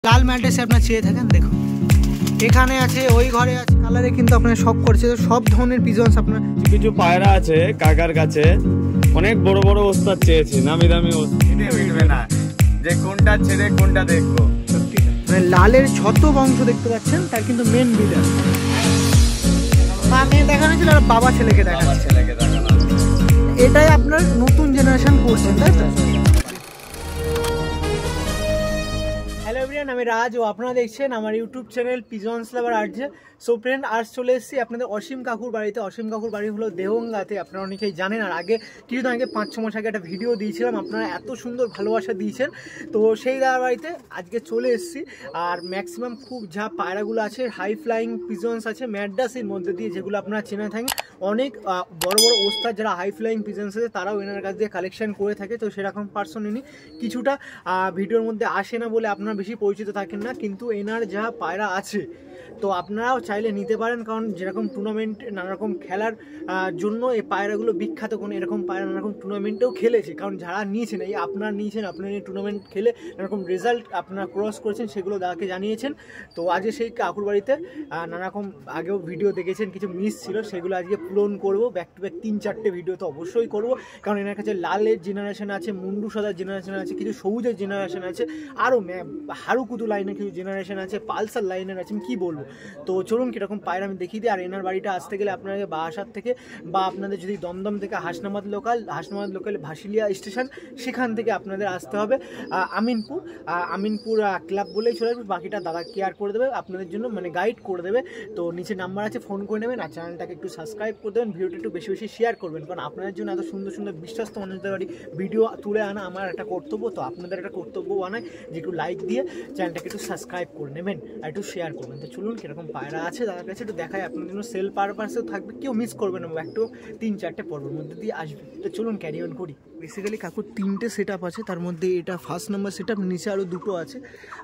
লাল ম্যাট্রেসে আপনার চেয়ে থাকেন দেখুন এখানে আছে ওই ঘরে আছে কালারে কিন্তু আপনার সব করছে সব ধরনের পিজনস আপনার কিছু পায়রা আছে কাকার কাছে অনেক বড় বড় ওস্তাদ চেয়েছি নামি দামি মিলবে না যে কোনটা ছেড়ে কোনটা দেখবো সত্যি মানে লালের যত বংশ দেখতে পাচ্ছেন তার কিন্তু মেন বিডার মা মেয়ে দেখানো ছিল আর বাবা ছেলেকে দেখানো এটাই আপনার নতুন জেনারেশন করছেন তাই তো হ্যালো এভরিওয়ান আমি রাজ ও আপনারা দেখছেন আমার ইউটিউব চ্যানেল পিজনস লাভার আর্টে সো ফ্রেন্ড আজ চলে এসেছি আপনাদের অসীম কাকুর বাড়িতে। অসীম কাকুর বাড়ি হলো দেহঙ্গাতে, আপনারা অনেকেই জানেন। আর আগে কিছুদিন আগে 5-6 মাস আগে একটা ভিডিও দিয়েছিলাম, আপনারা এত সুন্দর ভালোবাসা দিয়েছেন, তো সেই দাদার বাড়িতে আজকে চলে এসেছি। আর ম্যাক্সিমাম খুব যা পায়রাগুলো আছে হাই ফ্লাইং পিজনস আছে ম্যাড্রাসের মধ্যে দিয়ে, যেগুলো আপনারা চেনে থাকেন। অনেক বড় বড় ওস্তাদ যারা হাই ফ্লাইং পিজনস আছে তারাও এনার কাছ দিয়ে কালেকশন করে থাকে। তো সেরকম পার্সন ইনি কিছুটা ভিডিওর মধ্যে আসে না বলে আপনারা বেশি পরিচিত থাকেন না, কিন্তু এনার যা পায়রা আছে তো আপনারাও চাইলে নিতে পারেন, কারণ যেরকম টুর্নামেন্ট নানারকম খেলার জন্য এই পায়রাগুলো বিখ্যাত। কোনো এরকম পায়রা নানারকম টুর্নামেন্টেও খেলেছে, কারণ যারা নিয়েছেন এই আপনারা নিয়েছেন, আপনারা এই টুর্নামেন্ট খেলে নানারকম রেজাল্ট আপনারা ক্রস করেছেন, সেগুলো দাদাকে জানিয়েছেন। তো আজকে সেই কাকুর বাড়িতে নানারকম আগেও ভিডিও দেখেছেন, কিছু মিস ছিল, সেগুলো আজকে পূরণ করবো। ব্যাক টু ব্যাক 3-4টে ভিডিও তো অবশ্যই করবো, কারণ এনার কাছে লালের জেনারেশন আছে, মুন্ডু সাদার জেনারেশন আছে, কিছু সবুজের জেনারেশন আছে, আরও হারুকুদু লাইনের কিছু জেনারেশন আছে, পালসার লাইনের আছে, আমি কী বলবো। তো চলুন কীরকম পায়রা আমি দেখিয়ে দিই। আর এনার বাড়িটা আসতে গেলে আপনাদের বারাসাত থেকে বা আপনাদের যদি দমদম থেকে হাসনাবাদ লোকাল ভাসিলিয়া স্টেশন, সেখান থেকে আপনাদের আসতে হবে আমিনপুর ক্লাব বলেই চলে আসবে। বাকিটা দাদা কেয়ার করে দেবে আপনাদের জন্য, মানে গাইড করে দেবে। তো নিচে নাম্বার আছে, ফোন করে নেবেন। আর চ্যানেলটাকে একটু সাবস্ক্রাইব করে দেবেন, ভিডিওটা একটু বেশি বেশি শেয়ার করবেন, কারণ আপনাদের জন্য এত সুন্দর সুন্দর বিশ্বস্ত মানুষদের বাড়ি ভিডিও তুলে আনা আমার একটা কর্তব্য। তো আপনাদের একটা কর্তব্য বানায় যে একটু লাইক দিয়ে চ্যানেলটাকে একটু সাবস্ক্রাইব করে নেবেন আর একটু শেয়ার করবেন। তো চলুন কীরকম পায়রা আছে দাদার কাছে একটু দেখায়, আপনাদের জন্য সেল পারপাসেও থাকবে, কেউ মিস করবে না, একটু 3-4টে পর্বের মধ্যে দিয়ে আসবে। তো চলুন ক্যারি অন করি। বেসিক্যালি কাকুর 3টে সেট আপ আছে, তার মধ্যে এটা ফার্স্ট নাম্বার সেট আপ, নিচে আরও 2টো আছে।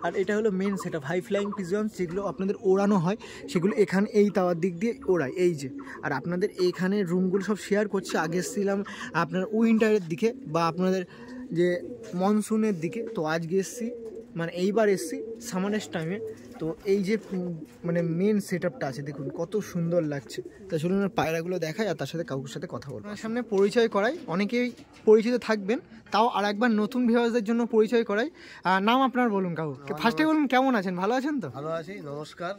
আর এটা হলো main set up high flying pigeons, যেগুলো আপনাদের ওড়ানো হয়, সেগুলো এখানে এই তাওয়ার দিক দিয়ে ওড়ায় এই যে। আর আপনাদের এইখানে রুমগুলো সব শেয়ার করছে। আগে এসেছিলাম আপনার উইন্টারের দিকে বা আপনাদের যে মনসুনের দিকে, তো আজকে এসেছি মানে এইবার এসেছি সামারের টাইমে। তো এই যে মানে মেন সেট আপটা আছে দেখুন কত সুন্দর লাগছে। তা চলুন পায়রাগুলো দেখায় আর তার সাথে কাকুর সাথে কথা বলবো, আপনার সামনে পরিচয় করাই। অনেকেই পরিচিত থাকবেন, তাও আর একবার নতুন ভিউয়ার্সদের জন্য পরিচয় করাই। নাম আপনার বলুন কাকু, ফার্স্টে বলুন কেমন আছেন, ভালো আছেন তো? ভালো আছি, নমস্কার।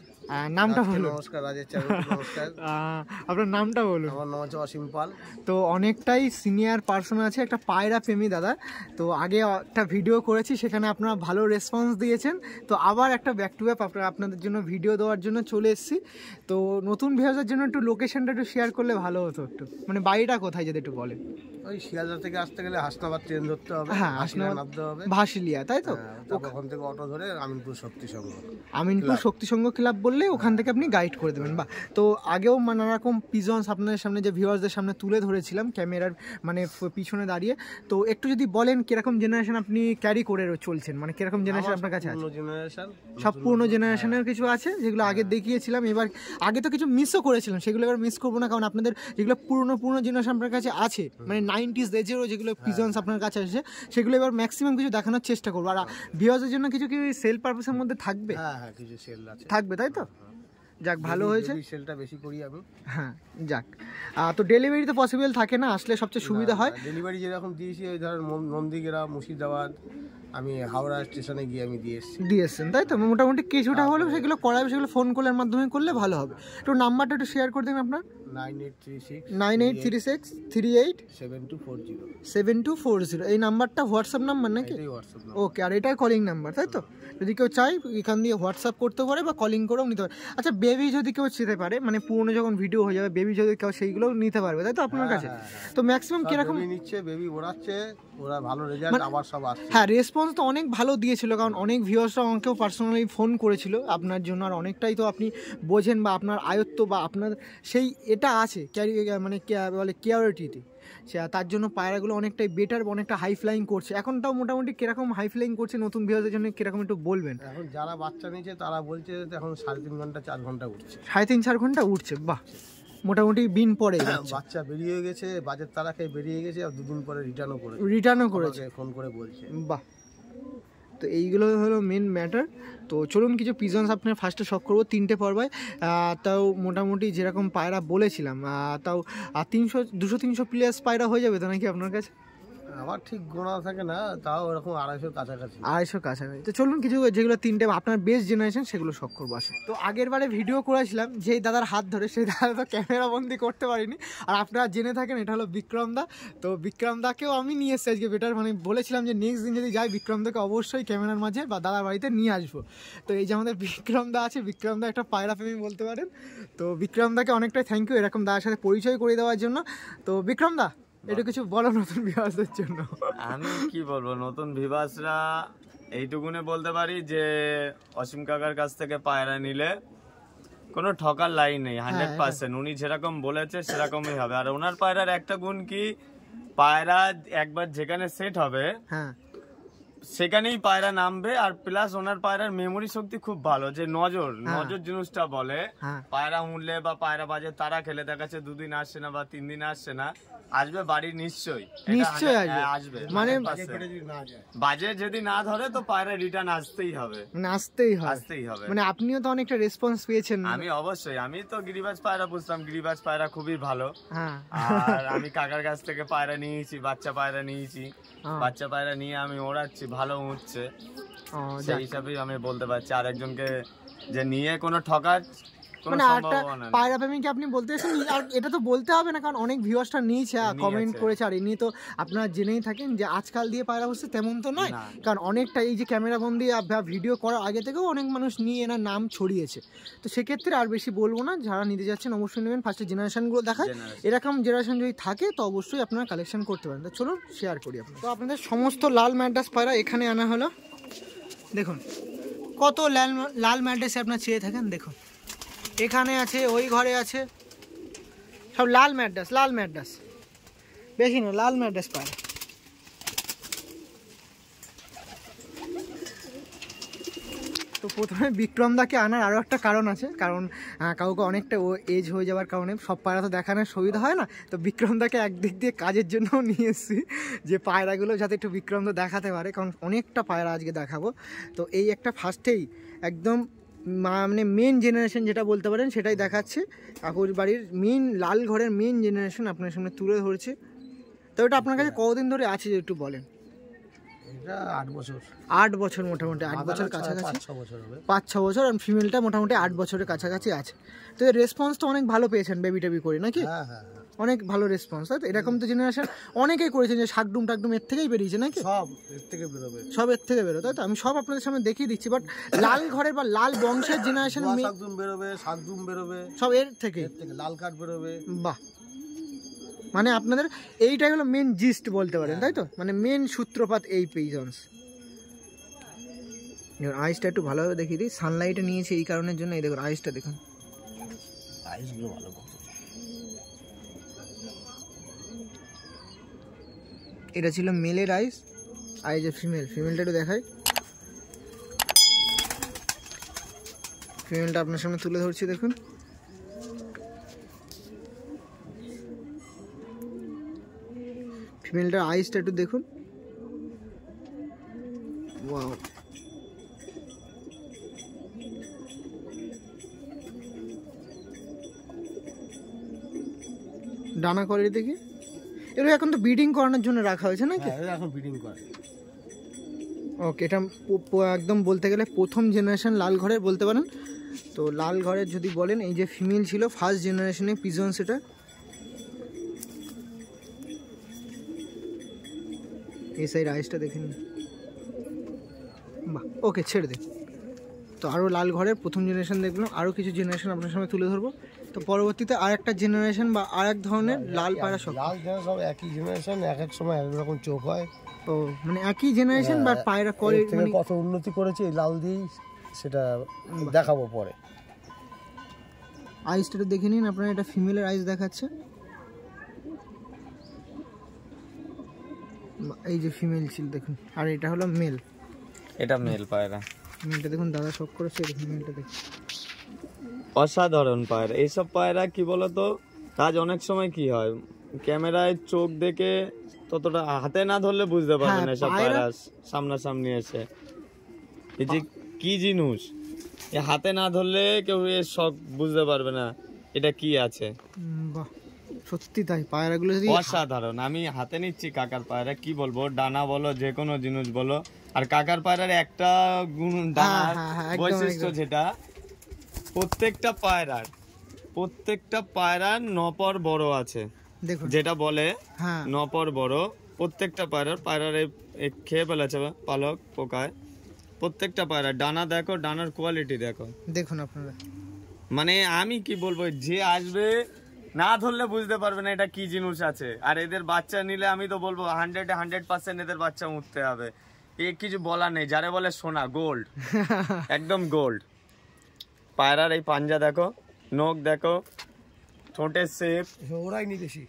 নামটা বলুন। নমস্কার রাজেশ চ্যাটার্জি, নমস্কার। আপনার নামটা বলুন। আমার নাম হচ্ছে অসীম পাল। তো অনেকটাই সিনিয়র পার্সন আছে, একটা পায়রা প্রেমী দাদা। তো আগে একটা ভিডিও করেছি, সেখানে আপনারা ভালো রেসপন্স দিয়েছেন। তো আবার একটা ব্যাক টু ব্যাক আপনাদের জন্য ভিডিও দেওয়ার জন্য চলে এসেছি। তো নতুন ভিউয়ার্সদের জন্য একটু লোকেশনটা একটু শেয়ার করলে ভালো হতো, একটু মানে বাড়িটা কোথায় যদি একটু বলেন। ওই শিয়ালদা থেকে আসতে গেলে হাসনাবাদ ট্রেন ধরতে হবে, হ্যাঁ হাসনাবাদ নামতে হবে, ভাসিলিয়া, তাই তো? ওখান থেকে অটো ধরে আমিনপুর শক্তি সংঘ ক্লাব বললে ওখান থেকে আপনি গাইড করে দেবেন। বা তো আগেও নানা রকম পিজনস আপনাদের সামনে যে ভিউয়ার্সদের সামনে তুলে ধরেছিলাম ক্যামেরার মানে পিছনে দাঁড়িয়ে। তো একটু যদি বলেন কিরকম জেনারেশন আপনি ক্যারি করে চলছেন, মানে কিরকম জেনারেশন আপনার কাছে আছে? সব পুরনো জেনারেশনের কিছু আছে যেগুলো আগে দেখিয়েছিলাম, এবার আগে তো কিছু মিসও করেছিলাম, সেগুলো এবার মিস করবো না, কারণ আপনাদের যেগুলো পুরনো জেনারেশন আপনার কাছে আছে, মানে 90s এজেরও যেগুলো পিজনস আপনার কাছে আসে, সেগুলো এবার ম্যাক্সিমাম কিছু দেখানোর চেষ্টা করবো। আর ভিউয়ার্সের জন্য কিছু কি সেল পারপাসের মধ্যে থাকবে? হ্যাঁ কিছু সেল আছে, থাকবে, তাই তো? যাক ভালো হয়েছে, সেলটা বেশি করি আমি। হ্যাঁ যাক। তো ডেলিভারি তো পসিবল থাকে না, আসলে সবচেয়ে সুবিধা হয়। ডেলিভারি যেরকম দিয়েছি ওই ধরেন নন্দীগ্রাম, মুর্শিদাবাদ, আমি হাওড়া স্টেশনে গিয়ে আমি দিয়ে এসেছেন, তাই তো? মোটামুটি কিছুটা হলেও সেগুলো করাবে, সেগুলো ফোন কলের মাধ্যমে করলে ভালো হবে। একটু নাম্বারটা একটু শেয়ার করে দিন আপনার। 9836387240 এই নাম্বারটা হোয়াটসঅ্যাপ নাম্বার নাকি? ওকে, আর এটাই কলিং নাম্বার, তাই তো? যদি কেউ চাই এখান দিয়ে হোয়াটসঅ্যাপ করতে পারে বা কলিং করেও নিতে পারে। আচ্ছা বেবি যদি কেউ যেতে পারে, মানে পুরনো যখন ভিডিও হয়ে যাবে বেবি যদি কেউ সেইগুলোও নিতে পারবে, তাই তো আপনার কাছে? তো ম্যাক্সিমাম কিরকম নিচ্ছে, বেবি ওড়াচ্ছে, ওরা ভালো রেজাল্ট আবার সব আসছে। হ্যাঁ রেসপন্স তো অনেক ভালো দিয়েছিল, কারণ অনেক ভিউয়ার্সরা আমাকেও পার্সোনালি ফোন করেছিল আপনার জন্য। আর অনেকটাই তো আপনি বোঝেন বা আপনার আয়ত্ত বা আপনার সেই এটা আছে মানে বলে কেয়ারিটিতে, তার জন্য পায়রাগুলো অনেকটাই বেটার, অনেকটা হাই ফ্লাইং করছে। এখনটাও মোটামুটি কিরকম হাই ফ্লাইং করছে নতুন ভিউয়ারদের জন্য কিরকম একটু বলবেন? এখন যারা বাচ্চা নিয়েছে তারা বলছে এখন 3.5 ঘন্টা 4 ঘন্টা উঠছে। 3.5-4 ঘন্টা উঠছে, বাহ, মোটামুটি বিন পরে বাচ্চা বেরিয়ে গেছে, বাজের তারা খেয়ে বেরিয়ে গেছে, আর 2 দিন পরে রিটার্নও করেছে, ফোন করে বলছে। বাহ, তো এইগুলো হলো মেন ম্যাটার। তো চলুন কিছু পিজনস আপনার ফার্স্টে শখ করবো 3টে পর্বায়, তাও মোটামুটি যেরকম পায়রা বলেছিলাম তাও 200-300 প্লাস পায়রা হয়ে যাবে তো নাকি আপনার কাছে? আমার ঠিক গোনা থাকে না, তাও এরকম 250 কাছাকাছি। তো চলুন কিছু যেগুলো 3টে আপনার বেস্ট জেনারেশন সেগুলো শখ করবো আসে। তো আগের বারে ভিডিও করেছিলাম যেই দাদার হাত ধরে, সেই দাদা তো ক্যামেরা বন্দি করতে পারিনি, আর আপনারা জেনে থাকেন এটা হলো বিক্রম দা। তো বিক্রম দাকেও আমি নিয়ে এসেছি আজকে বেটার, মানে বলেছিলাম যে নেক্সট দিন যদি যাই বিক্রম দাকে অবশ্যই ক্যামেরার মাঝে বা দাদার বাড়িতে নিয়ে আসবো। তো এই যে আমাদের বিক্রম দা আছে, বিক্রম দা একটা পায়রা প্রেমী বলতে পারেন। তো বিক্রম দাকে অনেকটাই থ্যাংক ইউ এরকম দাদার সাথে পরিচয় করে দেওয়ার জন্য। তো বিক্রম দা এটা কিছু বলো নতুন ভিউয়ার্সদের জন্য। আমি কি বলবো, নতুন ভিউয়ার্সরা এইটুকুনে বলতে পারি যে অসীম কাকার কাছ থেকে পায়রা নিলে কোনো ঠকার লাইন নেই, 100%। উনি যেরকম বলেছে সেরকমই হবে। আর ওনার পায়রার একটা গুণ কি, পায়রা একবার যেখানে সেট হবে সেখানেই পায়রা নামবে। আর প্লাস ওনার পায়রার মেমোরি শক্তি খুব ভালো, যে নজর জিনিসটা বলে, পায়রা উঠলে বা পায়রা বাজে তারা খেলে দেখাচ্ছে 2 দিন আসছে না বা 3 দিন আসছে না, আসবে বাড়ি নিশ্চয়ই আসবে। মানে বাজে যদি না ধরে তো পায়রা রিটার্ন আসতেই হবে। মানে আপনিও তো অনেকটা রেসপন্স পেয়েছেন। আমি অবশ্যই, আমি তো গিরিবাজ পায়রা বুঝতাম, গিরিবাজ পায়রা খুবই ভালো। আর আমি কাকার কাছ থেকে পায়রা নিয়েছি, বাচ্চা পায়রা নিয়েছি, বাচ্চা পায়রা নিয়ে আমি ওড়াচ্ছি, ভালো উঠছে, সেই হিসাবেই আমি বলতে পারছি। আর একজনকে যে নিয়ে কোনো ঠকার মানে একটা পায়রা প্রেমীকে আপনি বলতেছেন, আর এটা তো বলতে হবে না, কারণ অনেক ভিউয়ার্সরা নিয়েছে, কমেন্ট করেছে, আর এমনি তো আপনারা জেনেই থাকেন যে আজকাল দিয়ে পায়রা বসছে তেমন তো নয়, কারণ অনেকটা এই যে ক্যামেরা বন্দি ভিডিও করার আগে থেকেও অনেক মানুষ নিয়ে এনার নাম ছড়িয়েছে। তো সেক্ষেত্রে আর বেশি বলবো না, যারা নিতে যাচ্ছেন অবশ্যই নেবেন। ফার্স্টে জেনারেশনগুলো দেখায়, এরকম জেনারেশন যদি থাকে তো অবশ্যই আপনারা কালেকশন করতে পারেন। তো চলুন শেয়ার করি আপনার। তো আপনাদের সমস্ত লাল ম্যাড্রাস পায়রা এখানে আনা হলো। দেখুন কত লাল ম্যাড্রাসে আপনার চেয়ে থাকেন, দেখুন এখানে আছে, ওই ঘরে আছে, সব লাল ম্যাড্রাস, বেশি না লাল ম্যাড্রাস পায়। তো প্রথমে বিক্রম দাকে আনার আরও একটা কারণ আছে, কারণ কাউকে অনেকটা ও এজ হয়ে যাওয়ার কারণে সব পায়রা তো দেখানোর সুবিধা হয় না। তো বিক্রম দাকে একদিক দিয়ে কাজের জন্যও নিয়ে এসেছি, যে পায়রাগুলো যাতে একটু বিক্রম দা দেখাতে পারে, কারণ অনেকটা পায়রা আজকে দেখাবো। তো এই একটা ফার্স্টেই একদম মানে মেন জেনারেশন যেটা বলতে পারেন সেটাই দেখাচ্ছে। কাকুর বাড়ির মেন লাল ঘরের মেন জেনারেশন আপনার সামনে তুলে ধরেছে। তো এটা আপনার কাছে কতদিন ধরে আছে একটু বলেন? এটা 8 বছর। 8 বছর মোটামুটি 8 বছর কাছাকাছি, 5-6 বছর। আর ফিমেলটা মোটামুটি 8 বছরের কাছাকাছি আছে। তো এর রেসপন্স তো অনেক ভালো পেয়েছেন বেবি টেবি করে নাকি? হ্যাঁ, অনেক ভালো রেসপন্স। তাই তো এরকম তো জেনারেশন অনেকেই করেছেন, যে শাকডুম টাকডুম এর থেকেই বেরিয়েছে নাকি? সব এর থেকে বেরোবে। তাই তো আমি সব আপনাদের সামনে দেখিয়ে দিচ্ছি। বাট লাল ঘরের বা লাল বংশের জেনারেশন শাকডুম বেরোবে সব এর থেকে, লাল কাঠ বেরোবে। বাহ, মানে আপনাদের এইটাই হলো মেন জিস্ট বলতে পারেন, তাই তো? মানে মেন সূত্রপাত এই পিজনস। আইসটা একটু ভালোভাবে দেখিয়ে দিই, সানলাইটে নিয়েছে এই কারণের জন্য। এই দেখুন আইসটা দেখুন, আইসগুলো ভালো। এটা ছিল মেলের আইস, আর এই যে ফিমেলটা একটু দেখাই। ফিমেলটা আপনার সামনে তুলে ধরছি, দেখুন ফিমেলটার আইসটা একটু দেখুন। ওয়াও, ডানা কোয়ালিটি দেখি। এগুলো এখন তো ব্রিডিং করানোর জন্য রাখা হয়েছে নাকি? এখন ব্রিডিং করে। ওকে, এটা একদম বলতে গেলে প্রথম জেনারেশন লাল ঘরের বলতে পারেন। তো লাল ঘরের যদি বলেন, এই যে ফিমেল ছিল ফার্স্ট জেনারেশনে পিজন, সেটা এই সাইড আইসটা দেখে নিন। বাহ, ওকে ছেড়ে দিন। তো আরও লাল ঘরের প্রথম জেনারেশন দেখলাম, আরও কিছু জেনারেশন আপনার সামনে তুলে ধরবো। তো পরবর্তীতে আর একটা জেনারেশন বা আর এক ধরনের লাল পায়রা সব সব একই জেনারেশন, এক এক সময় এক রকম চোখ হয়। তো মানে একই জেনারেশন বা পায়রা কোয়ালিটি মানে কত উন্নতি করেছে এই লাল দিয়েই, সেটা দেখাবো পরে। আইসটা দেখে নিন আপনারা, এটা ফিমেলের আইস দেখাচ্ছে। এই যে ফিমেল ছিল দেখুন, আর এটা হলো মেল। এটা মেল পায়রা, মেলটা দেখুন দাদা শখ করেছে, মেলটা দেখুন অসাধারণ পায়রা। এইসব পায়রা কি বলতো কাজ অনেক সময় কি হয়, ক্যামেরায় চোখ দেখে ততটা হাতে না ধরলে বুঝতে পারবে না এসব পায়রা সামনাসামনি এসে। এই যে কি জিনিস, এ হাতে না ধরলে কেউ এর শখ বুঝতে পারবে না এটা কি আছে। বাহ, সত্যি তাই, পায়রাগুলো যদি অসাধারণ। আমি হাতে নিচ্ছি কাকার পায়রা, কি বলবো, ডানা বলো যে কোনো জিনিস বলো, আর কাকার পায়রার একটা গুণ ডানার বৈশিষ্ট্য যেটা প্রত্যেকটা পায়রার নপর বড় আছে, দেখুন যেটা বলে হ্যাঁ নপর বড়। প্রত্যেকটা পায়রার খেয়ে ফেলেছে পালক পোকায়। প্রত্যেকটা পায়রা ডানা দেখো, ডানার কোয়ালিটি দেখো, দেখুন আপনারা। মানে আমি কি বলবো, যে আসবে না ধরলে বুঝতে পারবে না এটা কি জিনিস আছে। আর এদের বাচ্চা নিলে আমি তো বলবো 100% এদের বাচ্চা উঠতে হবে, এ কিছু বলার নেই। যারে বলে সোনা, গোল্ড, একদম গোল্ড। পায়রার এই পাঞ্জা দেখো, নখ দেখো, ঠোঁটের শেপ। ওরাই নি বেশি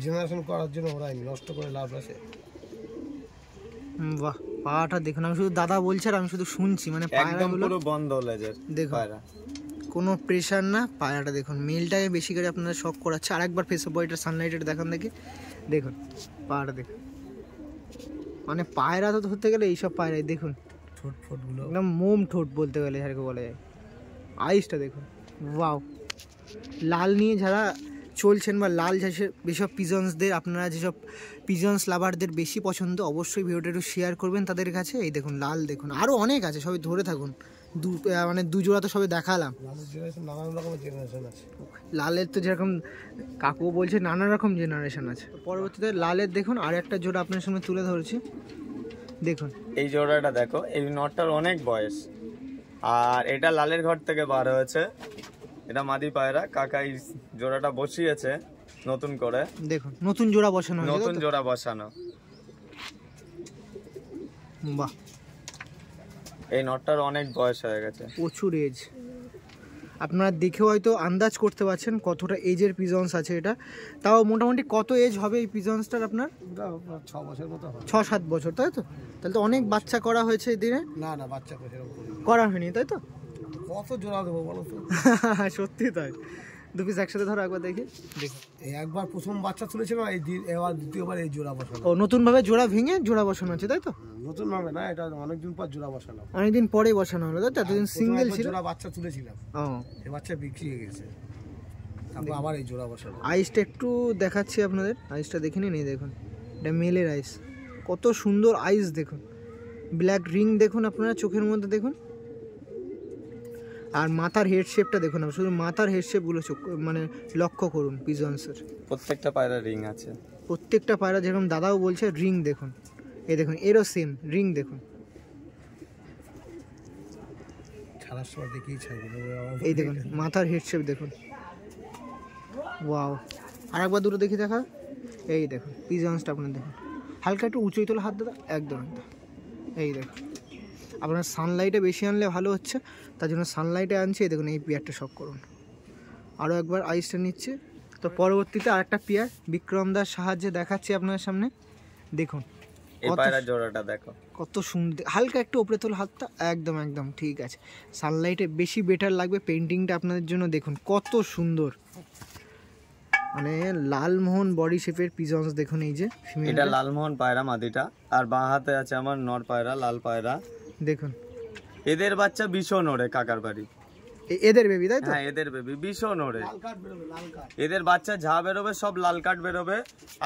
জেনারেশন করার জন্য, ওরাই নি, নষ্ট করে লাভ আছে। বাহ, পাটা দেখুন, আমি শুধু দাদা বলছে আর আমি শুধু শুনছি, মানে একদম পায়রাগুলো পুরো বন্ধ লেজের দেখুন, পায়রা, কোনো প্রেশার না। পায়রাটা দেখুন, মেলটাকে বেশি করে আপনারা শখ করাচ্ছে। আরেকবার ফেস অফ বডিটা সানলাইটে দেখান দেখি, দেখুন পায়রাটা দেখুন, মানে পায়রা তো ধরতে গেলে এইসব পায়রাই দেখুন, ঠোঁট ফোটগুলো একদম মোম ঠোঁট বলতে গেলে যাকে বলা যায়। আইসটা দেখুন, ওয়াও। লাল নিয়ে যারা চলছেন বা লাল যেসব পিজনসদের, আপনারা যেসব পিজনস লাভারদের বেশি পছন্দ, অবশ্যই ভিডিওটা একটু শেয়ার করবেন তাদের কাছে। এই দেখুন লাল দেখুন, আরও অনেক আছে, সবাই ধরে থাকুন। মানে দু জোড়া তো সবে দেখালাম। নানান রকমের জেনারেশন আছে। লালের তো যেরকম কাকু বলছে নানা রকম জেনারেশন আছে। পরবর্তীতে লালের দেখুন আর একটা জোড়া আপনার সামনে তুলে ধরেছি, দেখুন এই জোড়াটা দেখো। এই নটটার অনেক বয়স, আর এটা লালের ঘর থেকে বার হয়েছে। এটা মাদি পায়রা, কাকা এই জোড়াটা বসিয়েছে নতুন করে। দেখুন নতুন জোড়া বসানো, নতুন জোড়া বসানো। বাহ, এই নটটার অনেক বয়স হয়ে গেছে, প্রচুর এজ। আপনারা দেখেও হয়তো আন্দাজ করতে পারছেন কতটা এজের পিজনস আছে এটা। তাও মোটামুটি কত এজ হবে এই পিজনসটার আপনার? 6 বছর মতো হয়। 6-7 বছর, তাই তো? তাহলে তো অনেক বাচ্চা করা হয়েছে এই দিনে। না না, বাচ্চা করা হয়নি, তাই তো? কত জোড়া দেবো বলো তো? সত্যি তাই। দু পিস একসাথে ধরো একবার দেখি, দেখুন। এই একবার প্রথম বাচ্চা তুলেছিল, এবার দ্বিতীয়বার এই জোড়া বসানো। ও, নতুন ভাবে জোড়া ভেঙে জোড়া বসানো আছে, তাই তো? নতুন ভাবে না, এটা অনেকদিন পর জোড়া বসানো। অনেকদিন পরে বসানো হলো, তাই তো? এতদিন সিঙ্গেল ছিল। জোড়া বাচ্চা তুলেছিলাম, ও, এই বাচ্চা বিক্রি হয়ে গেছে, তারপর আবার এই জোড়া বসানো। আইসটা একটু দেখাচ্ছি আপনাদের, আইসটা দেখে নিন। এই দেখুন, এটা মেলের আইস, কত সুন্দর আইস দেখুন। ব্ল্যাক রিং দেখুন আপনারা চোখের মধ্যে দেখুন, আর মাথার হেড শেপটা দেখুন। শুধু মাথার হেড শেপগুলো মানে লক্ষ্য করুন পিজনসের। প্রত্যেকটা পায়রা রিং আছে, প্রত্যেকটা পায়রা যেরকম দাদাও বলছে রিং দেখুন। এই দেখুন, এরও সেম রিং দেখুন। ছাড়ার সময় দেখি ছাড়বে। এই দেখুন মাথার হেড শেপ দেখুন, ওয়াও। আর একবার দুটো দেখি দেখা। এই দেখুন পিজনসটা আপনার দেখুন, হালকা একটু উঁচুই তোলা হাত দাদা, একদম একদম। এই দেখুন, আপনার সানলাইটে বেশি আনলে ভালো হচ্ছে, তার জন্য সানলাইটে আনছি। এই দেখুন, এই পেয়ারটা শখ করুন। আরও একবার আইসটা নিচ্ছে। তো পরবর্তীতে আরেকটা পেয়ার বিক্রম দার সাহায্যে দেখাচ্ছি আপনার সামনে, দেখুন। এই পায়রা জোড়াটা দেখো কত সুন্দর, হালকা একটু উপরে তোলা হাতটা, একদম একদম ঠিক আছে। সানলাইটে বেশি বেটার লাগবে পেন্টিংটা আপনাদের জন্য, দেখুন কত সুন্দর। মানে লালমোহন বডি শেপের পিজনস দেখুন। এই যে এটা লালমোহন পায়রা মাদিটা, আর বাঁ হাতে আছে আমার নর পায়রা, লাল পায়রা দেখুন। এদের বাচ্চা ভীষণ ওড়ে কাকার বাড়ি। এদের বেবি, তাই তো? হ্যাঁ, এদের বেবি ভীষণ ওড়ে। এদের বাচ্চা যা বেরোবে সব লাল কাঠ বেরোবে।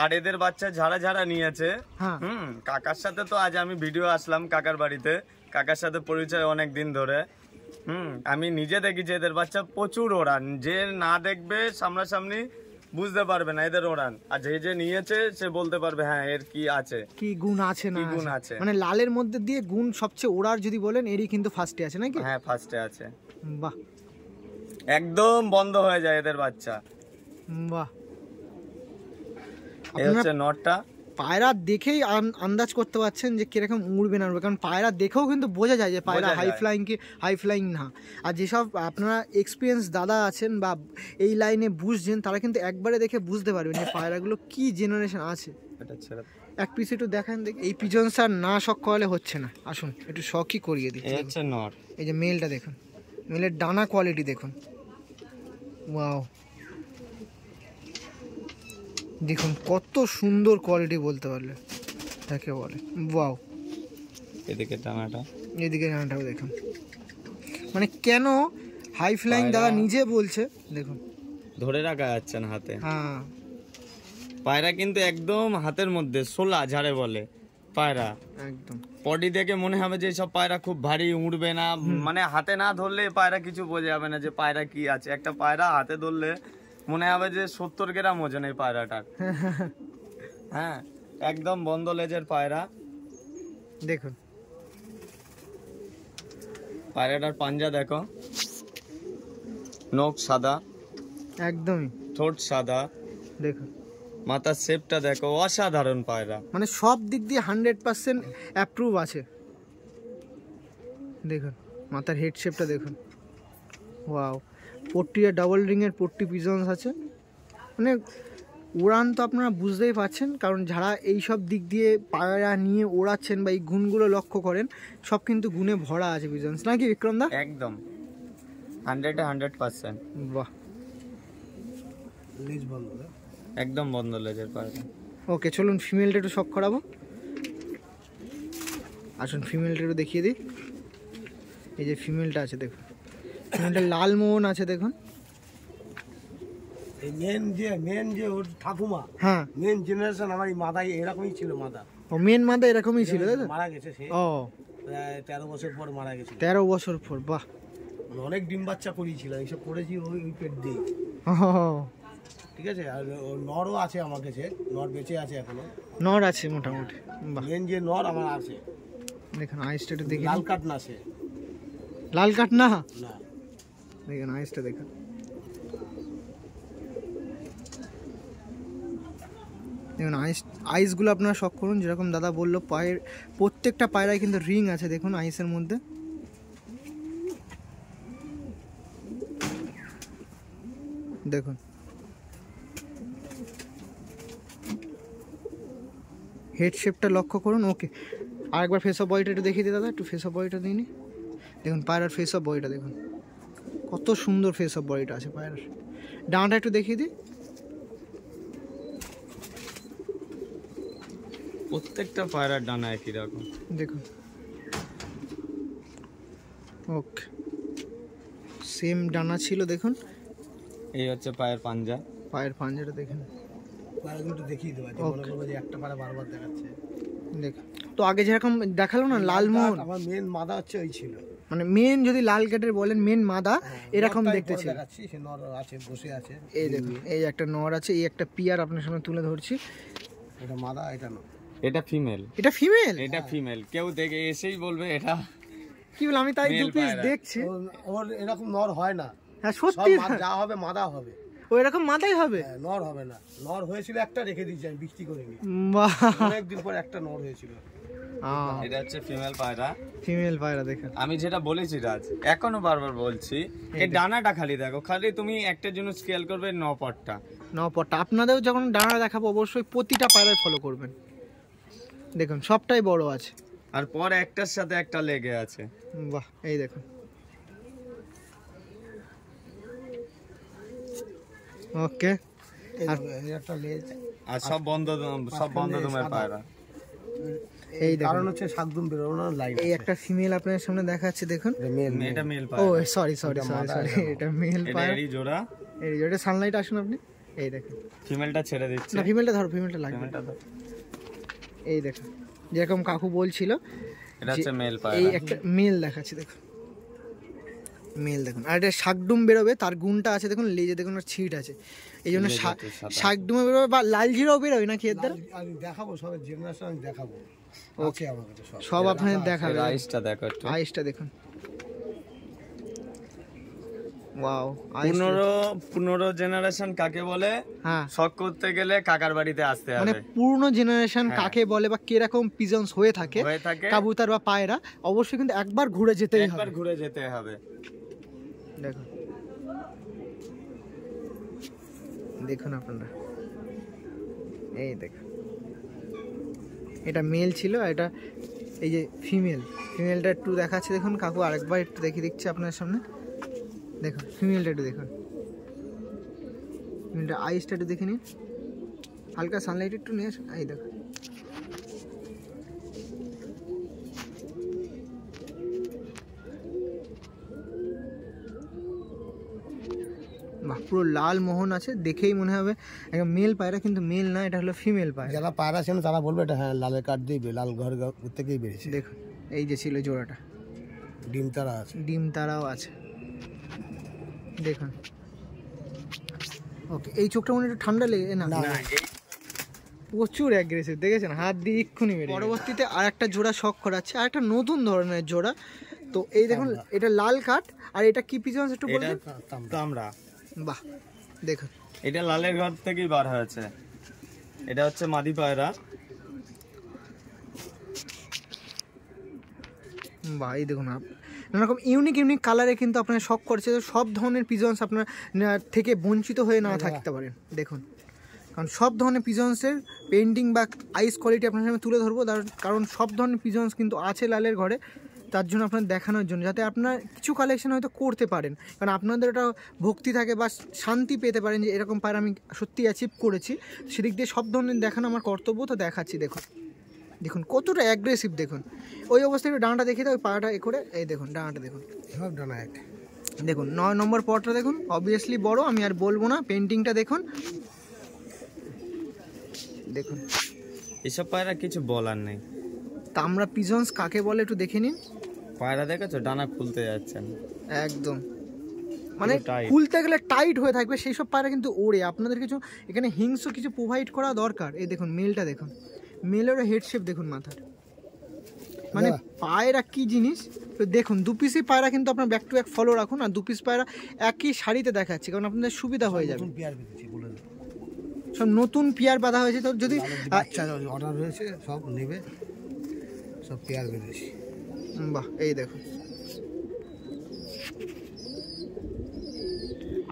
আর এদের বাচ্চা যারা যারা নিয়েছে, হ্যাঁ, কাকার সাথে তো আজ আমি ভিডিও আসলাম কাকার বাড়িতে, কাকার সাথে পরিচয় অনেক দিন ধরে। আমি নিজে দেখি যে এদের বাচ্চা প্রচুর ওড়ান, যে না দেখবে সামনাসামনি বুঝতে পারবে না এদের ওড়ান, আর যে যে নিয়েছে সে বলতে পারবে হ্যাঁ এর কি আছে, কি গুণ আছে না কি গুণ আছে। মানে লালের মধ্যে দিয়ে গুণ সবচেয়ে ওড়ার যদি বলেন, এরই কিন্তু ফার্স্টে আছে নাকি? হ্যাঁ, ফার্স্টে আছে। বাহ, একদম বন্ধ হয়ে যায় এদের বাচ্চা। বাহ। এই হচ্ছে নটটা। পায়রা দেখেই আন্দাজ করতে পারছেন যে কিরকম উড়বে না উড়বে, কারণ পায়রা দেখেও কিন্তু বোঝা যায় যে পায়রা হাই ফ্লাইং কি হাই ফ্লাইং না। আর যেসব আপনারা এক্সপিরিয়েন্স দাদা আছেন বা এই লাইনে বুঝছেন, তারা কিন্তু একবারে দেখে বুঝতে পারবেন যে পায়রাগুলো কি জেনারেশন আছে। এক পিস একটু দেখান দেখি। এই পিজনস আর না শখ করালে হচ্ছে না, আসুন একটু শখই করিয়ে দিই। এই হচ্ছে নর। এই যে মেলটা দেখুন, মেলের ডানা কোয়ালিটি দেখুন, ওয়াও। দেখুন কত সুন্দর কোয়ালিটি বলতে পারলে তাকে বলে, ওয়াও। এদিকে টানাটা, এদিকে ডানাটাও দেখুন, মানে কেন হাই ফ্লাইং দাদা নিজে বলছে দেখুন, ধরে রাখা যাচ্ছে না হাতে। হ্যাঁ পায়রা কিন্তু একদম হাতের মধ্যে সোলা ঝাড়ে বলে পায়রা, একদম। বডি দেখে মনে হবে যে সব পায়রা খুব ভারী, উড়বে না, মানে হাতে না ধরলে পায়রা কিছু বোঝা যাবে না যে পায়রা কি আছে। একটা পায়রা হাতে ধরলে মনে হবে যে 70 গ্রাম ওজন এই পায়রাটার। হ্যাঁ, একদম বন্ধ লেজের পায়রা। দেখুন পায়রাটার পাঞ্জা দেখো, নখ সাদা, একদমই ঠোঁট সাদা, দেখুন মাথার শেপটা দেখো, অসাধারণ পায়রা। মানে সব দিক দিয়ে 100% অ্যাপ্রুভ আছে। দেখুন মাথার হেড শেপটা দেখুন, ওয়াও। পট্টিটা ডাবল রিংয়ের পট্টি পিজনস আছে, মানে উড়ান তো আপনারা বুঝতেই পারছেন, কারণ যারা এই সব দিক দিয়ে পায়রা নিয়ে ওড়াচ্ছেন বা এই গুণগুলো লক্ষ্য করেন, সব কিন্তু গুণে ভরা আছে পিজনস, নাকি বিক্রম দা? একদম 100% বাহ, লেজ বন্ধ, একদম বন্ধ লেজের পায়রা। ওকে চলুন ফিমেলটা একটু শখ করাবো, আসুন ফিমেলটা একটু দেখিয়ে দিই। এই যে ফিমেলটা আছে দেখুন, ফিমেলটা লাল মোহন আছে দেখুন। এই মেন যে ওর ঠাকুমা, হ্যাঁ মেন জেনারেশন আমার এই মাথায় এরকমই ছিল মাথা। ও মেন মাদা এরকমই ছিল তাই তো? মারা গেছে সে, ও প্রায় 13 বছর পর মারা গেছে। 13 বছর পর, বাহ। মানে অনেক ডিম বাচ্চা করিয়েছিল, এইসব করেছি ওই পেট দিয়ে। ও ঠিক আছে, আর ওর নরও আছে আমার কাছে, নর বেঁচে আছে এখনো, নর আছে মোটামুটি, বাহ। মেন যে নর আমার আছে। দেখুন আইসটা একটু দেখে লাল নিন। কাঠ না সে, লাল কাঠ না, না দেখুন আইসটা দেখুন, দেখুন আইসগুলো আপনারা শখ করুন, যেরকম দাদা বললো পায়ের প্রত্যেকটা পায়রায় কিন্তু রিং আছে দেখুন আইসের মধ্যে। দেখুন হেড শেপটা লক্ষ্য করুন। ওকে আরেকবার ফেস অফ বডিটা একটু দেখিয়ে দিই দাদা, একটু ফেস অফ বডিটা দিই নি। দেখুন পায়রার ফেস অফ বডিটা দেখুন, কত সুন্দর ফেস অফ বডিটা আছে পায়রার। ডানাটা একটু দেখিয়ে দিই, প্রত্যেকটা পায়রার ডানা একই রকম দেখুন। ওকে সেম ডানা ছিল দেখুন। এই হচ্ছে পায়ের পাঞ্জা, পায়ের পাঞ্জাটা দেখুন, পায়রাগুলো একটু দেখিয়ে দেবো, যে মনে করবো যে একটা পায়রা বারবার দেখাচ্ছে। দেখুন তো আগে যেরকম দেখালো না লালমোহন, আমার মেন মাদা হচ্ছে ওই ছিল, মানে মেন যদি লাল কাঠের বলেন মেন মাদা এরকম নরটাই দেখতে পরে ছিল। দেখাচ্ছি, সে নর আছে বসে আছে। এই দেখুন এই একটা নর আছে, এই একটা পিয়ার আপনার সামনে তুলে ধরছি। এটা মাদা, এটা নর। এটা ফিমেল, এটা ফিমেল, এটা ফিমেল। কেউ দেখে এসেই বলবে এটা কি বল, আমি তাই দু Male পিস পায়রা। দেখছি। ওর এরকম নর হয় না, হ্যাঁ সব সত্যি যা হবে মাদা হবে, ও এরকম মাদাই হবে। হ্যাঁ, নর হবে না। নর হয়েছিল একটা, রেখে দিয়েছি আমি, বিক্রি করিনি। বাহ, অনেকদিন পর একটা নর হয়েছিল। এটা হচ্ছে ফিমেল পায়রা। ফিমেল পায়রা দেখুন। আমি যেটা বলেছি রাজ, এখনো বারবার বলছি, এই ডানাটা খালি দেখো, খালি তুমি একটা জন্য স্কেল করবে 9 পটটা। নপটটা আপনাদেরও যখন ডানা দেখাবো অবশ্যই প্রতিটা পায়রায় ফলো করবেন। দেখুন সবটাই বড় আছে, আর পর একটার সাথে একটা লেগে আছে। বাহ এই দেখুন। ওকে এই দেখো, এই একটা লেজ, আর সব বন্ধ দমের পায়রা। এই কারণ দেখুন হচ্ছে শাকদুম বেরোনোর লাইন। এই একটা ফিমেল আপনাদের সামনে দেখাচ্ছে দেখুন। এটা মেল ও পায়রা, সরি সরি সরি মাদা, সরি, এটা মেল এটা পায়রা। এরই জোড়া। এই যে সানলাইট আসুন আপনি, এই দেখুন। ফিমেলটা ছেড়ে দিচ্ছে, না ফিমেলটা ধরো, ফিমেলটা লাগবে। ফিমেলটা তো এই দেখুন যেরকম কাকু বলছিল, এটা হচ্ছে মেল এই পায়রা। একটা মেল দেখাচ্ছে দেখুন, মেল দেখুন। আর এটা শাকডুম বেরোবে, তার গুণটা আছে দেখুন, লেজে দেখুন আর ছিট আছে, এই জন্য লেজে তো সাদা। শাকডুমে বেরোবে বা লাল জিরাও বেরোবে নাকি এর দ্বারা। আমি দেখাবো সব জেনারেশন, আমি দেখাবো, ওকে আমার কাছে সব। সব আপনাদের দেখাবে। রাইসটা দেখো একটু, আইসটা দেখুন, ওয়াও। 15 জেনারেশন কাকে বলে, হ্যাঁ শখ করতে গেলে কাকার বাড়িতে আসতে মানে হবে। পুরনো জেনারেশন কাকে বলে বা কিরকম পিজনস হয়ে থাকে, হয়ে থাকে, কাবুতর বা পায়রা, অবশ্যই কিন্তু একবার ঘুরে যেতেই হবে। একবার ঘুরে যেতে হবে। দেখুন দেখুন আপনারা, এই দেখুন এটা মেল ছিল, আর এটা এই যে ফিমেলটা একটু দেখাচ্ছে দেখুন কাকু, আরেকবার একটু দেখিয়ে দিচ্ছি আপনার সামনে। দেখুন ফিমেলটা একটু দেখুন, ফিমেলটা আইসটা একটু দেখে নিন, হালকা সানলাইট একটু নিয়ে আসুন। এই দেখুন বাহ, পুরো লাল মোহন আছে, দেখেই মনে হবে একটা মেল পায়রা, কিন্তু মেল না, এটা হলো ফিমেল পায়রা। যারা পায়রা ছিল তারা বলবে এটা হ্যাঁ লালের কাঠ দিয়ে লাল ঘর থেকেই বেরিয়েছে। দেখুন এই যে ছিল জোড়াটা, ডিম তারা আছে, ডিম তারাও আছে দেখুন। ওকে, এই চোখটা মনে একটু ঠান্ডা লেগে না, প্রচুর অ্যাগ্রেসিভ, দেখেছেন হাত দিয়ে এক্ষুনি মেরে। পরবর্তীতে আর একটা জোড়া শখ করাচ্ছে, আর একটা নতুন ধরনের জোড়া। তো এই দেখুন, এটা লাল কাঠ, আর এটা কি পিজন্স একটু বলবেন? তামড়া। বাহ, দেখুন এটা লালের ঘর থেকেই বার হয়েছে। এটা হচ্ছে মাদি পায়রা। বাহ, এই দেখুন নানা রকম ইউনিক ইউনিক কালারে কিন্তু আপনার শখ করছে, সব ধরনের পিজন্স আপনার থেকে বঞ্চিত হয়ে না থাকতে পারেন। দেখুন, কারণ সব ধরনের পিজন্সের পেন্টিং বা আইস কোয়ালিটি আপনার সামনে তুলে ধরবো, কারণ সব ধরনের পিজন্স কিন্তু আছে লালের ঘরে, তার জন্য আপনার দেখানোর জন্য, যাতে আপনার কিছু কালেকশন হয়তো করতে পারেন, কারণ আপনাদের একটা ভক্তি থাকে বা শান্তি পেতে পারেন যে এরকম পায়রা আমি সত্যি অ্যাচিভ করেছি। সেদিক দিয়ে সব ধরনের দেখানো আমার কর্তব্য, তো দেখাচ্ছি। দেখুন দেখুন কতটা অ্যাগ্রেসিভ, দেখুন ওই অবস্থায় একটু ডানাটা দেখে দাও, ওই পায়রাটা এ করে, এই দেখুন ডানাটা দেখুন, সব ডানা এক। দেখুন 9 নম্বর পটটা দেখুন, অবভিয়াসলি বড়, আমি আর বলবো না। পেন্টিংটা দেখুন, দেখুন এসব পায়রা কিছু বলার নেই। তামড়া পিজন্স কাকে বলে একটু দেখে নিন। পায়রা দেখেছো ডানা খুলতে যাচ্ছেন একদম, মানে tight। খুলতে গেলে টাইট হয়ে থাকবে, সেই সব পায়রা কিন্তু ওড়ে। আপনাদের কিছু এখানে হিংস্র কিছু প্রোভাইড করা দরকার। এই দেখুন মেলটা দেখুন, মেলের হেড শেপ দেখুন মাথার, মানে পায়রা কি জিনিস। তো দেখুন 2 পিসই পায়রা কিন্তু আপনার ব্যাক টু ব্যাক ফলো রাখুন, আর 2 পিস পায়রা একই শাড়িতে দেখাচ্ছি, কারণ আপনাদের সুবিধা হয়ে যাবে। সব নতুন পেয়ার বাঁধা হয়েছে, তো যদি অর্ডার হয়েছে সব নেবে, সব পেয়ার বেরিয়েছে। বাহ, এই দেখুন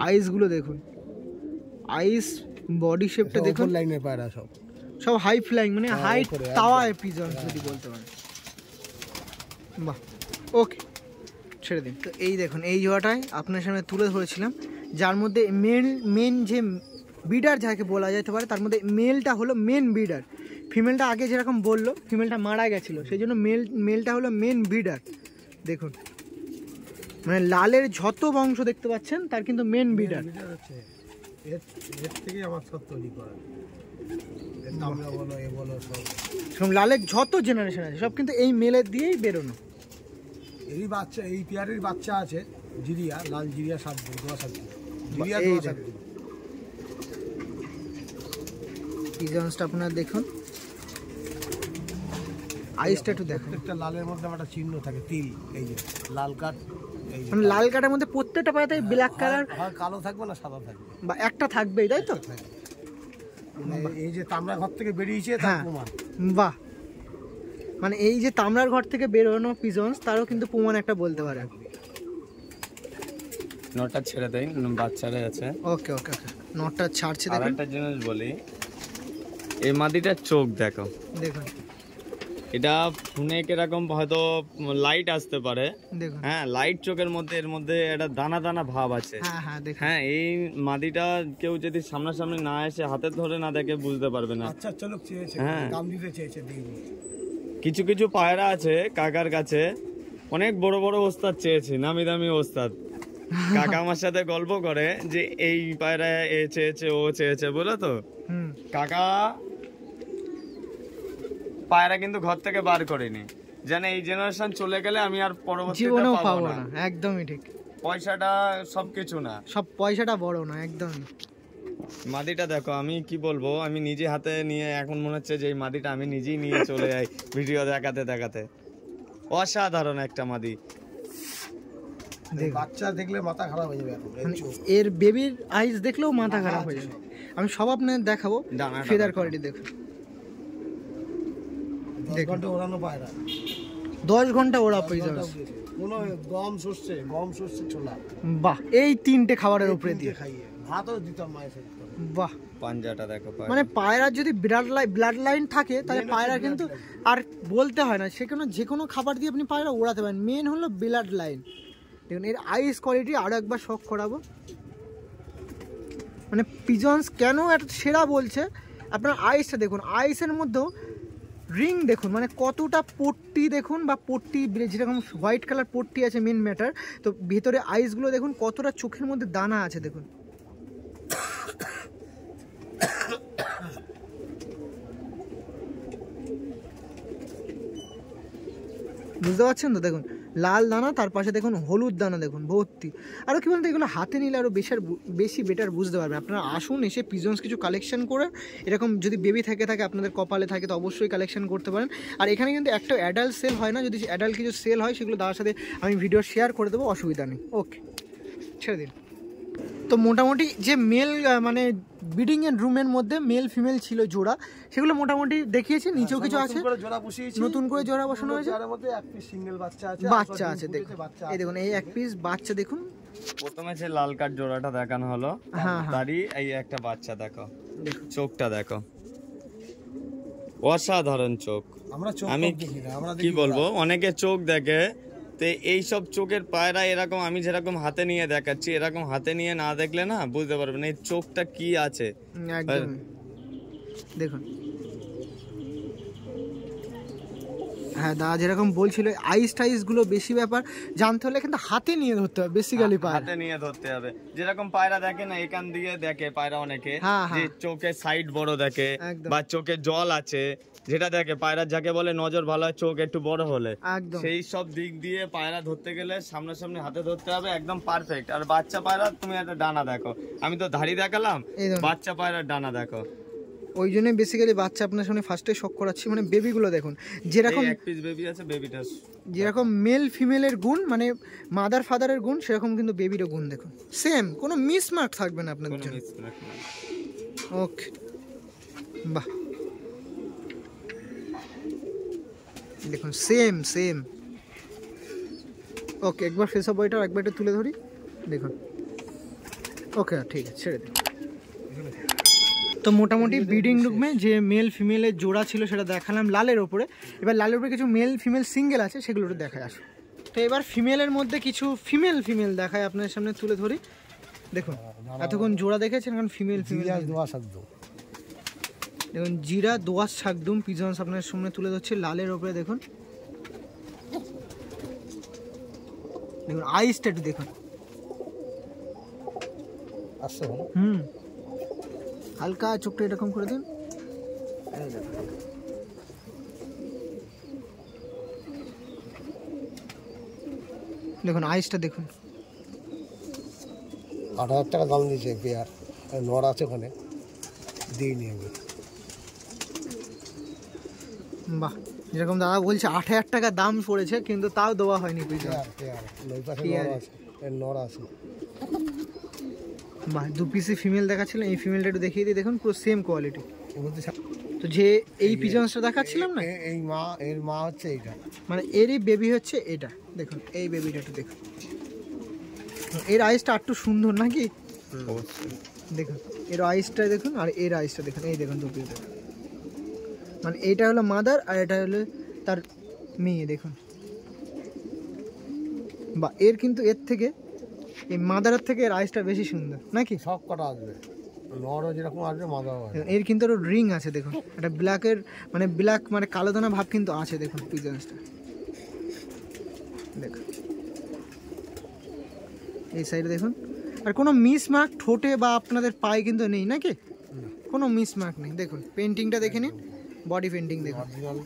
আইসগুলো দেখুন, আইস বডি শেপটা দেখুন, লাইনের পায়রা সব সব হাই ফ্লাইং, মানে হাই টাওয়া পিজন যদি বলতে পারেন। বাহ, ওকে ছেড়ে দিন। তো এই দেখুন এই জোড়াটায় আপনার সামনে তুলে ধরেছিলাম, যার মধ্যে মেন যে বিডার যাকে বলা যেতে পারে, তার মধ্যে মেলটা হলো মেন বিডার। ফিমেলটা আগে যেরকম বললো ফিমেলটা মারা গেছিলো, সেই জন্য মেলটা হলো মেন বিডার। দেখুন মানে লালের যত বংশ দেখতে পাচ্ছেন তার কিন্তু মেন বিডার। এর থেকে আমার সব তৈরি করা, আমরা বলো এ বলো সব লালের যত জেনারেশন আছে সব কিন্তু এই মেলের দিয়েই বেরোনো। এই বাচ্চা, এই পেয়ারের বাচ্চা আছে জিরিয়া, লাল জিরিয়া 7 দিন, 7 দিন জিরিয়া 7 দিন। পিজনসটা আপনারা দেখুন, আইসটা একটু দেখুন, প্রত্যেকটা লালের মধ্যে একটা চিহ্ন থাকে, তিল, এই যে লাল কাঠ, এই যে মানে লাল কাঠের মধ্যে প্রত্যেকটা পায়রাতে ব্ল্যাক কালার, হয় কালো থাকবে না সাদা থাকবে, বা একটা থাকবেই, তাই তো? মানে এই যে তামড়া ঘর থেকে বেরিয়েছে তার প্রমাণ। বাহ, মানে এই যে তামড়ার ঘর থেকে বেরোনো পিজনস, তারও কিন্তু প্রমাণ একটা বলতে পারে। নটা ছেড়ে দেই, বাচ্চারা আছে। ওকে ওকে ওকে, নটটা ছাড়ছে। আর দেখুন একটা জিনিস বলি, এই মাদিটার চোখ দেখো, দেখুন এটা ফোনে কিরকম হয়তো লাইট আসতে পারে, দেখুন, হ্যাঁ লাইট চোখের মধ্যে, এর মধ্যে একটা দানা দানা ভাব আছে। হ্যাঁ হ্যাঁ দেখুন, হ্যাঁ এই মাদিটা কেউ যদি সামনাসামনি না এসে হাতে ধরে না দেখে বুঝতে পারবে না। আচ্ছা চলো চেয়েছে, হ্যাঁ। দাম দিতে চেয়েছে দিইনি। কিছু কিছু পায়রা আছে কাকার কাছে, অনেক বড় বড় ওস্তাদ চেয়েছে, নামি দামি ওস্তাদ। কাকা আমার সাথে গল্প করে যে এই পায়রা এ চেয়েছে ও চেয়েছে বলে, তো কাকা পায়রা কিন্তু ঘর থেকে বার করেনি, জানে এই জেনারেশন চলে গেলে আমি আর পরবর্তীতে পাবো না। একদমই ঠিক, পয়সাটা সবকিছু না, সব পয়সাটা বড় না, একদমই। মাদিটা দেখো, আমি কি বলবো, আমি নিজে হাতে নিয়ে এখন মনে হচ্ছে যে এই মাদিটা আমি নিজেই নিয়ে চলে যাই ভিডিও দেখাতে দেখাতে। অসাধারণ একটা মাদি, বাচ্চা দেখলে মাথা খারাপ হয়ে যাবে। এখন এর বেবির আইস দেখলেও মাথা খারাপ হয়ে যাবে। আমি সব আপনাদের দেখাবো, ফেদার কোয়ালিটি দেখুন। 10 ঘন্টা ওড়ানো পায়রা, 10 ঘন্টা ওরা পেয়ে যাবে, কোনো গম শস্যে ছোলা। বাহ, এই 3টে খাবারের উপরে দিয়ে খাইয়ে ভাতও দিতাম মায়ের সাথে। বাহ, পাঞ্জাটা দেখো, মানে পায়রার যদি ব্লাড লাইন থাকে তাহলে পায়রা কিন্তু আর বলতে হয় না, যে কোনো খাবার দিয়ে আপনি পায়রা ওড়াতে পারেন। মেন হলো ব্লাড লাইন। দেখুন এর আইস কোয়ালিটি আরও একবার শখ করাবো, মানে পিজনস কেন একটা সেরা বলছে, আপনার আইসটা দেখুন, আইসের মধ্যেও রিং দেখুন, মানে কতটা পট্টি দেখুন, বা পট্টি যেরকম হোয়াইট কালার পট্টি আছে মেন ম্যাটার, তো ভেতরে আইসগুলো দেখুন কতটা চোখের মধ্যে দানা আছে দেখুন। বুঝতে পারছেন তো? দেখুন লাল দানা, তার পাশে দেখুন হলুদ দানা, দেখুন ভর্তি। আরও কি বলতে, এগুলো হাতে নিলে আরও বেশি বেটার বুঝতে পারবেন। আপনারা আসুন, এসে পিজন্স কিছু কালেকশন করে, এরকম যদি বেবি থাকে আপনাদের কপালে থাকে তো অবশ্যই কালেকশন করতে পারেন। আর এখানে কিন্তু একটা অ্যাডাল্ট সেল হয় না, যদি অ্যাডাল্ট কিছু সেল হয় সেগুলো দাদার সাথে আমি ভিডিও শেয়ার করে দেবো, অসুবিধা নেই। ওকে, ছেড়ে দিন। তো মোটামুটি যে মেল মানে ব্রিডিং এর রুমের মধ্যে মেল ফিমেল ছিল জোড়া, সেগুলো মোটামুটি দেখিয়েছি। নিচেও কিছু আছে, নতুন করে জোড়া বসানো হয়েছে। বাচ্চা আছে দেখুন, এই দেখুন এই এক পিস বাচ্চা দেখুন। প্রথমে যে লাল কাঠ জোড়াটা দেখানো হলো, তারই এই একটা বাচ্চা দেখো, চোখটা দেখো, অসাধারণ চোখ। আমি কি বলবো, অনেকে চোখ দেখে তো এইসব চোখের পায়রা এরকম আমি যেরকম হাতে নিয়ে দেখাচ্ছি, এরকম হাতে নিয়ে না দেখলে না বুঝতে পারবেন এই চোখটা কি আছে। দেখুন হ্যাঁ, দাদা যেরকম বলছিল আইস টাইস গুলো বেশি ব্যাপার জানতে হলে কিন্তু হাতে নিয়ে ধরতে হবে, বেসিক্যালি হাতে নিয়ে ধরতে হবে। যেরকম পায়রা দেখে না, এখান দিয়ে দেখে পায়রা অনেকে যে চোখের সাইড বড় দেখে বা চোখে জল আছে, যেটা দেখে পায়রা যাকে বলে নজর ভালো হয় চোখ একটু বড় হলে, সেই সব দিক দিয়ে পায়রা ধরতে গেলে সামনাসামনি হাতে ধরতে হবে, একদম পারফেক্ট। আর বাচ্চা পায়রা তুমি একটা ডানা দেখো, আমি তো ধাড়ি দেখালাম, বাচ্চা পায়রার ডানা দেখো। ওই জন্য বেসিক্যালি বাচ্চা আপনার সামনে ফার্স্টে শক করাচ্ছি। মানে বেবিগুলো দেখুন, যেরকম এক পিস বেবি আছে, বেবিটা যেরকম মেল ফিমেলের গুণ মানে মাদার ফাদারের গুণ, সেরকম কিন্তু বেবিরও গুণ দেখুন সেম, কোনো মিসমার্ক থাকবে না আপনাদের জন্য। ওকে, বাহ দেখুন সেম সেম। ওকে, একবার ফেস অফ বয়টা একবার তুলে ধরি, দেখুন। ওকে ঠিক আছে, ছেড়ে দিন। তো মোটামুটি ব্রিডিং রুমে যে মেল ফিমেলের জোড়া ছিল সেটা দেখালাম লালের ওপরে। এবার লালের উপরে কিছু মেল ফিমেল সিঙ্গেল আছে, সেগুলো দেখায় আসো। তো এবার ফিমেলের মধ্যে কিছু ফিমেল দেখায় আপনার সামনে তুলে ধরি। দেখুন এতক্ষণ জোড়া দেখেছেন, এখন ফিমেল দেখুন জিরা দোয়াশ শাকদুম পিজন্স আপনার সামনে তুলে ধরছে লালের ওপরে। দেখুন দেখুন আইসটা একটু দেখুন, হালকা চোখটা এরকম করে দিন। দেখুন আইসটা দেখুন। 8,000 টাকা দাম দিয়েছে পেয়ার, নড় আছে ওখানে, দিইনি আমি। বাহ, যেরকম দাদা বলছে 8,000 টাকা দাম পড়েছে, কিন্তু তাও দেওয়া হয়নি। নড় আছে। বাহ, 2 পিসি ফিমেল দেখাচ্ছিল, এই ফিমেলটা একটু দেখিয়ে দিই। দেখুন পুরো সেম কোয়ালিটি। তো যে এই পিজনসটা দেখাচ্ছিলাম না, এই মা, এর মা হচ্ছে এইটা, মানে এরই বেবি হচ্ছে এটা। দেখুন এই বেবিটা একটু দেখুন, এর আইসটা একটু সুন্দর নাকি? দেখুন এর আইসটা দেখুন, আর এর আইসটা দেখুন, এই দেখুন 2 পিস দেখুন। মানে এইটা হলো মাদার আর এটা হলো তার মেয়ে। দেখুন বা এর কিন্তু এর থেকে এই মাদারের থেকে এর আইসটা বেশি সুন্দর নাকি? সব কটা আসবে, নরও যেরকম আসবে মাদারও আসবে। এর কিন্তু আরো রিং আছে দেখুন, এটা ব্ল্যাকের মানে ব্ল্যাক মানে কালো দানা ভাব কিন্তু আছে। দেখুন পিজন্সটা দেখুন এই সাইডে দেখুন, আর কোনো মিসমার্ক ঠোঁটে বা আপনাদের পায়ে কিন্তু নেই নাকি? কোনো মিসমার্ক নেই। দেখুন পেন্টিংটা দেখে নিন, বডি পেন্টিং দেখুন, অরিজিনাল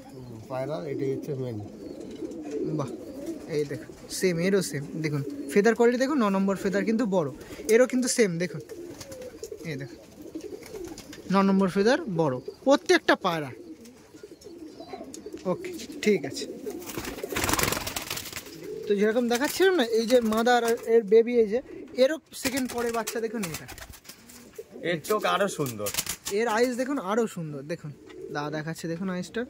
পায়রা, এটাই হচ্ছে মেন। বাহ, এই দেখুন সেম, এরও সেম। দেখুন ফেদার কোয়ালিটি দেখুন, 9 নম্বর ফেদার কিন্তু বড়, এরও কিন্তু সেম। দেখুন এই দেখুন 9 নম্বর ফেদার বড় প্রত্যেকটা পায়রা। ওকে ঠিক আছে। তো যেরকম দেখাচ্ছিলাম না, এই যে মাদার এর বেবি, এই যে এরও সেকেন্ড পরের বাচ্চা দেখুন, এটা এর চোখ আরো সুন্দর, এর আইস দেখুন আরো সুন্দর। দেখুন দাদা দেখাচ্ছে, দেখুন আইসটা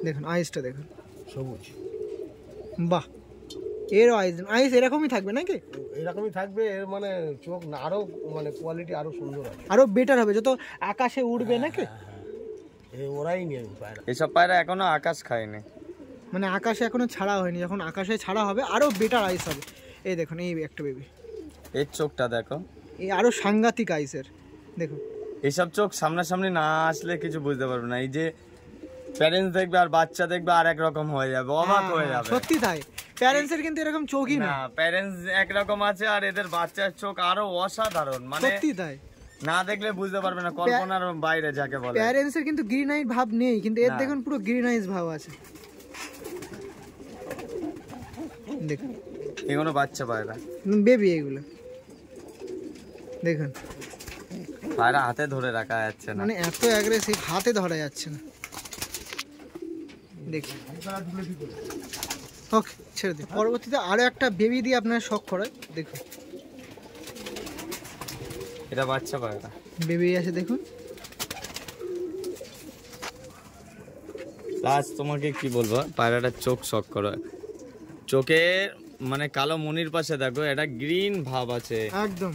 দেখুন, আইসটা দেখুন সবুজ। বাহ, এর আইস এরকমই থাকবে নাকি? এরকমই থাকবে, এর মানে চোখ আরো মানে কোয়ালিটি আরো সুন্দর হবে, আরো বেটার হবে যত আকাশে উড়বে নাকি? ওরাই নিয়ে পায়রা, এসব পায়রা এখনো আকাশ খায়নি, মানে আকাশে এখনো ছাড়া হয়নি, যখন আকাশে ছাড়া হবে আরো বেটার আইস হবে। এই দেখুন এই একটা বেবি, এর চোখটা দেখো, এই আরো সাংঘাতিক আইসের। দেখুন এইসব চোখ সামনাসামনি না আসলে কিছু বুঝতে পারবে না। এই যে প্যারেন্টস দেখবে আর বাচ্চা দেখবে আর এক রকম হয়ে যাবে, অবাক হয়ে যাবে। সত্যি তাই, প্যারেন্টস এর কিন্তু এরকম চোখই না, প্যারেন্টস একরকম আছে আর এদের বাচ্চার চোখ আরো অসাধারণ। মানে সত্যি তাই, না দেখলে বুঝতে পারবে না, কল্পনার বাইরে যাকে বলে। প্যারেন্টস এর কিন্তু গ্রিন আইট ভাব নেই, কিন্তু এর দেখুন পুরো গ্রিন আইস ভাব আছে। দেখুন এগুলো বাচ্চা পায়রা, বেবি এগুলো দেখুন। পায়রা হাতে ধরে রাখা যাচ্ছে না, মানে এত অ্যাগ্রেসিভ, হাতে ধরা যাচ্ছে না। দেখুন ওকে, ছেড়ে দিন। পরবর্তীতে আরো একটা বেবি দিয়ে আপনার শখ করায়। দেখুন এটা বাচ্চা পায়রা, বেবি আছে দেখুন। লাস্ট তোমাকে কি বলবো, পায়রাটার চোখ শখ করো, চোখের মানে কালো মনির পাশে দেখো এটা গ্রিন ভাব আছে একদম।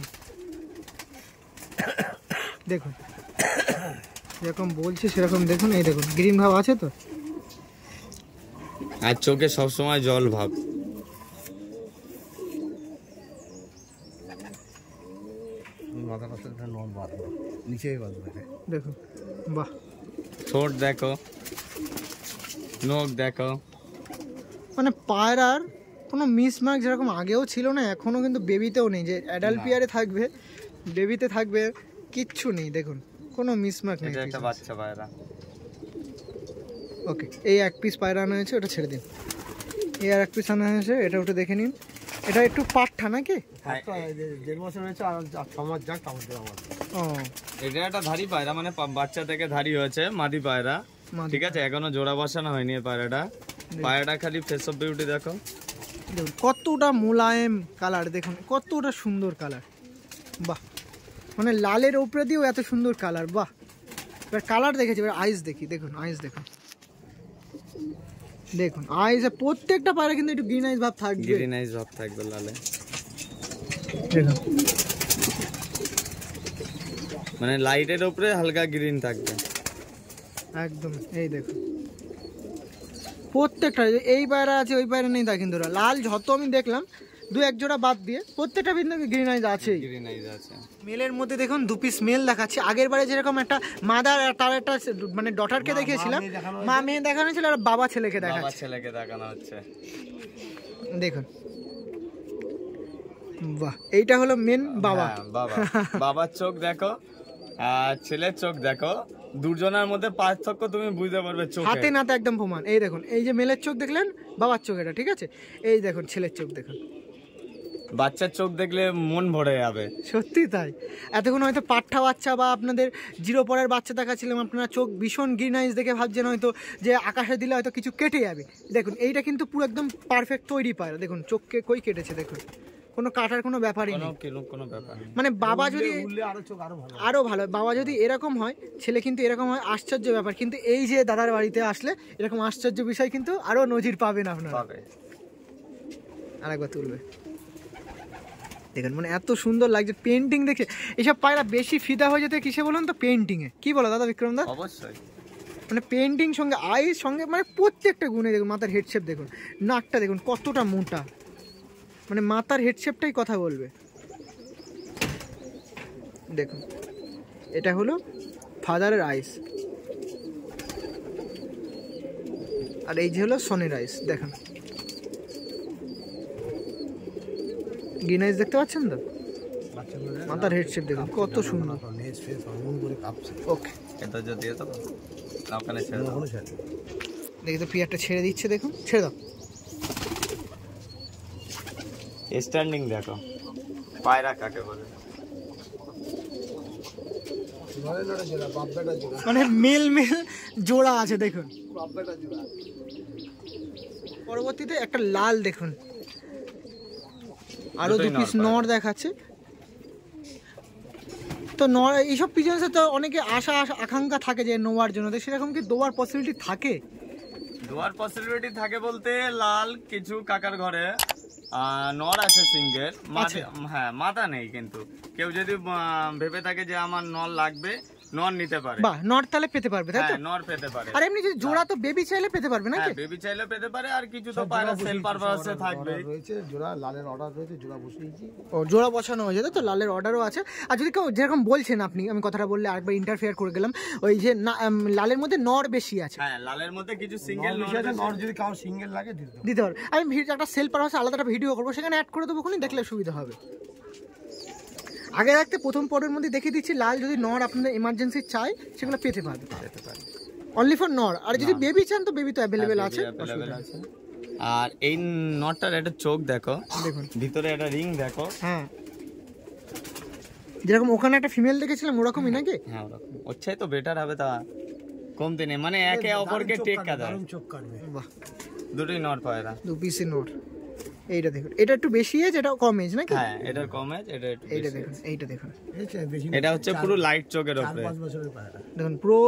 দেখুন যেরকম বলছি সেরকম দেখুন, এই দেখুন গ্রিন ভাব আছে তো, আর চোখে সবসময় জল ভাব। দেখুন বাহ, ঠোঁট দেখো, নখ দেখো, মানে পায়রার কোনো মিসমার্ক যেরকম আগেও ছিল না, এখনো কিন্তু বেবিতেও নেই, যে অ্যাডাল্ট পিয়ারে থাকবে বেবিতে থাকবে কিচ্ছু নেই। দেখুন কোনো মিসমার্ক নেই। এটা একটা বাচ্চা পায়রা। ওকে, এই এক পিস পায়রা আনা হয়েছে, ওটা ছেড়ে দিন। এই আর এক পিস আনা হয়েছে, এটা ওটা দেখে নিন। এটা একটু পাঠা নাকি? 1.5 বছর হয়েছে, আর 6 মাস যাক তারপর দেওয়া হবে। ও, এটা একটা ধাড়ি পায়রা, মানে বাচ্চা থেকে ধাড়ি হয়েছে, মাদি পায়রা। মাদি। ঠিক আছে, এখনো জোড়া বসানো হয়নি এই পায়রাটা। পায়রাটা খালি ফেস অফ বিউটি দেখো, দেখুন কতটা মোলায়েম কালার, দেখুন কতটা সুন্দর কালার। বাহ, মানে লালের উপরে দিয়েও এত সুন্দর কালার। বাহ, এবার কালার দেখেছি, এবার আইস দেখি। দেখুন আইস দেখুন, দেখুন আইসে প্রত্যেকটা পায়রা কিন্তু একটু গ্রিন আইস ভাব থাকবে, গ্রিন আইস ভাব থাকবে লালে। দেখুন মানে লাইটের উপরে হালকা গ্রিন থাকবে একদম। এই দেখুন প্রত্যেকটা, এই পায়রা আছে ওই পায়রা নেই তা কিন্তু না। লাল যত আমি দেখলাম, দু এক জোড়া বাদ দিয়ে প্রত্যেকটা কিন্তু গ্রিন আইস আছে। গ্রিন আইস আছে। মেলের মধ্যে দেখুন দু পিস মেল দেখাচ্ছি। আগের বারে যেরকম একটা মাদার আর তার একটা মানে ডটারকে দেখিয়েছিলাম, মা মেয়ে দেখানো ছিল, আর বাবা ছেলেকে বাবা দেখাচ্ছে। ছেলেকে দেখানো হচ্ছে। দেখুন বাহ, এইটা হলো মেন বাবা। হ্যাঁ, বাবা। বাবার চোখ দেখো আর ছেলের চোখ দেখো, দুজনের মধ্যে পার্থক্য তুমি বুঝতে পারবে চোখে। হাতে নাতে একদম প্রমাণ। এই দেখুন, এই যে মেলের চোখ দেখলেন, বাবার চোখ এটা, ঠিক আছে। এই দেখুন ছেলের চোখ দেখুন, বাচ্চার চোখ দেখলে মন ভরে যাবে। সত্যি তাই। এতক্ষণ হয়তো পাঠা বাচ্চা বা আপনাদের জিরো পরের বাচ্চা দেখাচ্ছিলাম, আপনারা চোখ ভীষণ গ্রিন আইস দেখে ভাবছেন হয়তো যে আকাশে দিলে হয়তো কিছু কেটে যাবে। দেখুন এইটা কিন্তু পুরো একদম পারফেক্ট তৈরি পায়রা। দেখুন চোখকে কই কেটেছে, দেখুন কোনো কাটার কোনো ব্যাপারই নেই। কোনো ব্যাপার নেই। মানে বাবা যদি আরো চোখ আরো ভালো, বাবা যদি এরকম হয়, ছেলে কিন্তু এরকম হয়, আশ্চর্য ব্যাপার। কিন্তু এই যে দাদার বাড়িতে আসলে এরকম আশ্চর্য বিষয় কিন্তু আরো নজির পাবেন আপনারা। পাবে। আরেকবার তুলবে, দেখুন মানে এত সুন্দর লাগছে পেন্টিং দেখে। এইসব পায়রা বেশি ফিদা হয়ে যেতে কিসে বলুন তো, পেন্টিংয়ে। কি বলো দাদা বিক্রম দা? অবশ্যই। মানে পেন্টিং সঙ্গে আইস সঙ্গে মানে প্রত্যেকটা গুণে দেখুন। মাথার হেডশেপ দেখুন, নাকটা দেখুন কতটা মোটা, মানে মাথার হেডশেপটাই কথা বলবে। দেখুন এটা হলো ফাদারের আইস, আর এই যে হলো সনের আইস। দেখুন গ্রিন আইস দেখতে পাচ্ছেন তো, মাথার হেডশেপ দেখুন কত সুন্দর। ওকে, এটা যদি তো ওখানে ছেড়ে দাও। দেখি তো পিয়ারটা ছেড়ে দিচ্ছে, দেখুন ছেড়ে দাও। স্ট্যান্ডিং দেখো, পায়রা কাকে বলে। মানে মেল মেল জোড়া আছে দেখুন। পরবর্তীতে একটা লাল দেখুন, আরো দু পিস নর দেখাচ্ছে। তো নর এইসব পিজনসে তো অনেকে আশা আকাঙ্ক্ষা থাকে যে নোয়ার জন্য, তো সেরকম কি দোয়ার পসিবিলিটি থাকে? দোয়ার পসিবিলিটি থাকে বলতে লাল কিছু কাকার ঘরে নর আছে সিঙ্গেল, হ্যাঁ মাথা নেই। কিন্তু কেউ যদি ভেবে থাকে যে আমার নর লাগবে, নর নিতে পারে। বাহ, নর তাহলে পেতে পারবে, তাই তো? হ্যাঁ, নর পেতে পারে। আর এমনি যদি জোড়া তো বেবি চাইলে পেতে পারবে নাকি? হ্যাঁ, বেবি চাইলে পেতে পারে। আর কিছু তো পায়রা সেল পারপাসে থাকবে। রয়েছে জোড়া লালের অর্ডার রয়েছে, জোড়া বসিয়েছি। ও, জোড়া বসানো হয়েছে তো, লালের অর্ডারও আছে। আর যদি কেউ যেরকম বলছেন আপনি, আমি কথাটা বললে আরেকবার ইন্টারফেয়ার করে গেলাম, ওই যে লালের মধ্যে নর বেশি আছে। হ্যাঁ, লালের মধ্যে কিছু সিঙ্গেল নর যদি কারো সিঙ্গেল লাগে দিতে পারবে। আমি একটা সেল পারপাসে আলাদা একটা ভিডিও করবো, সেখানে অ্যাড করে দেবো, ওখানে দেখলে সুবিধা হবে। আগে রাখতে প্রথম পর্বের মধ্যে দেখিয়ে দিচ্ছি, লাল যদি নর আপনাদের এমার্জেন্সি চাই সেগুলো পেতে পারবে, অনলি ফর নর। আর যদি বেবি চান তো বেবি তো অ্যাভেলেবেল আছে। আর এই নটটার একটা চোখ দেখো, দেখুন ভিতরে একটা রিং দেখো। হ্যাঁ, যেরকম ওখানে একটা ফিমেল দেখেছিলাম ওরকমই নাকি? হ্যাঁ ওরকম, ওর চেয়ে তো বেটার হবে, তা কমতে নেই, মানে একে অপরকে টেক্কা দেয়। চোখ কাটবে। বাহ, দুটোই নর পায়রা। 2 পিসি নর। এইটা দেখুন, এটা একটু বেশি এজ, এটা কম এজ নাকি? হ্যাঁ এটার কম এজ, এটা একটু এইটা বেশি। দেখুন, এইটা দেখুন, এটা হচ্ছে পুরো লাইট চোখের উপরে। 4-5 বছরের পায়রা। দেখুন পুরো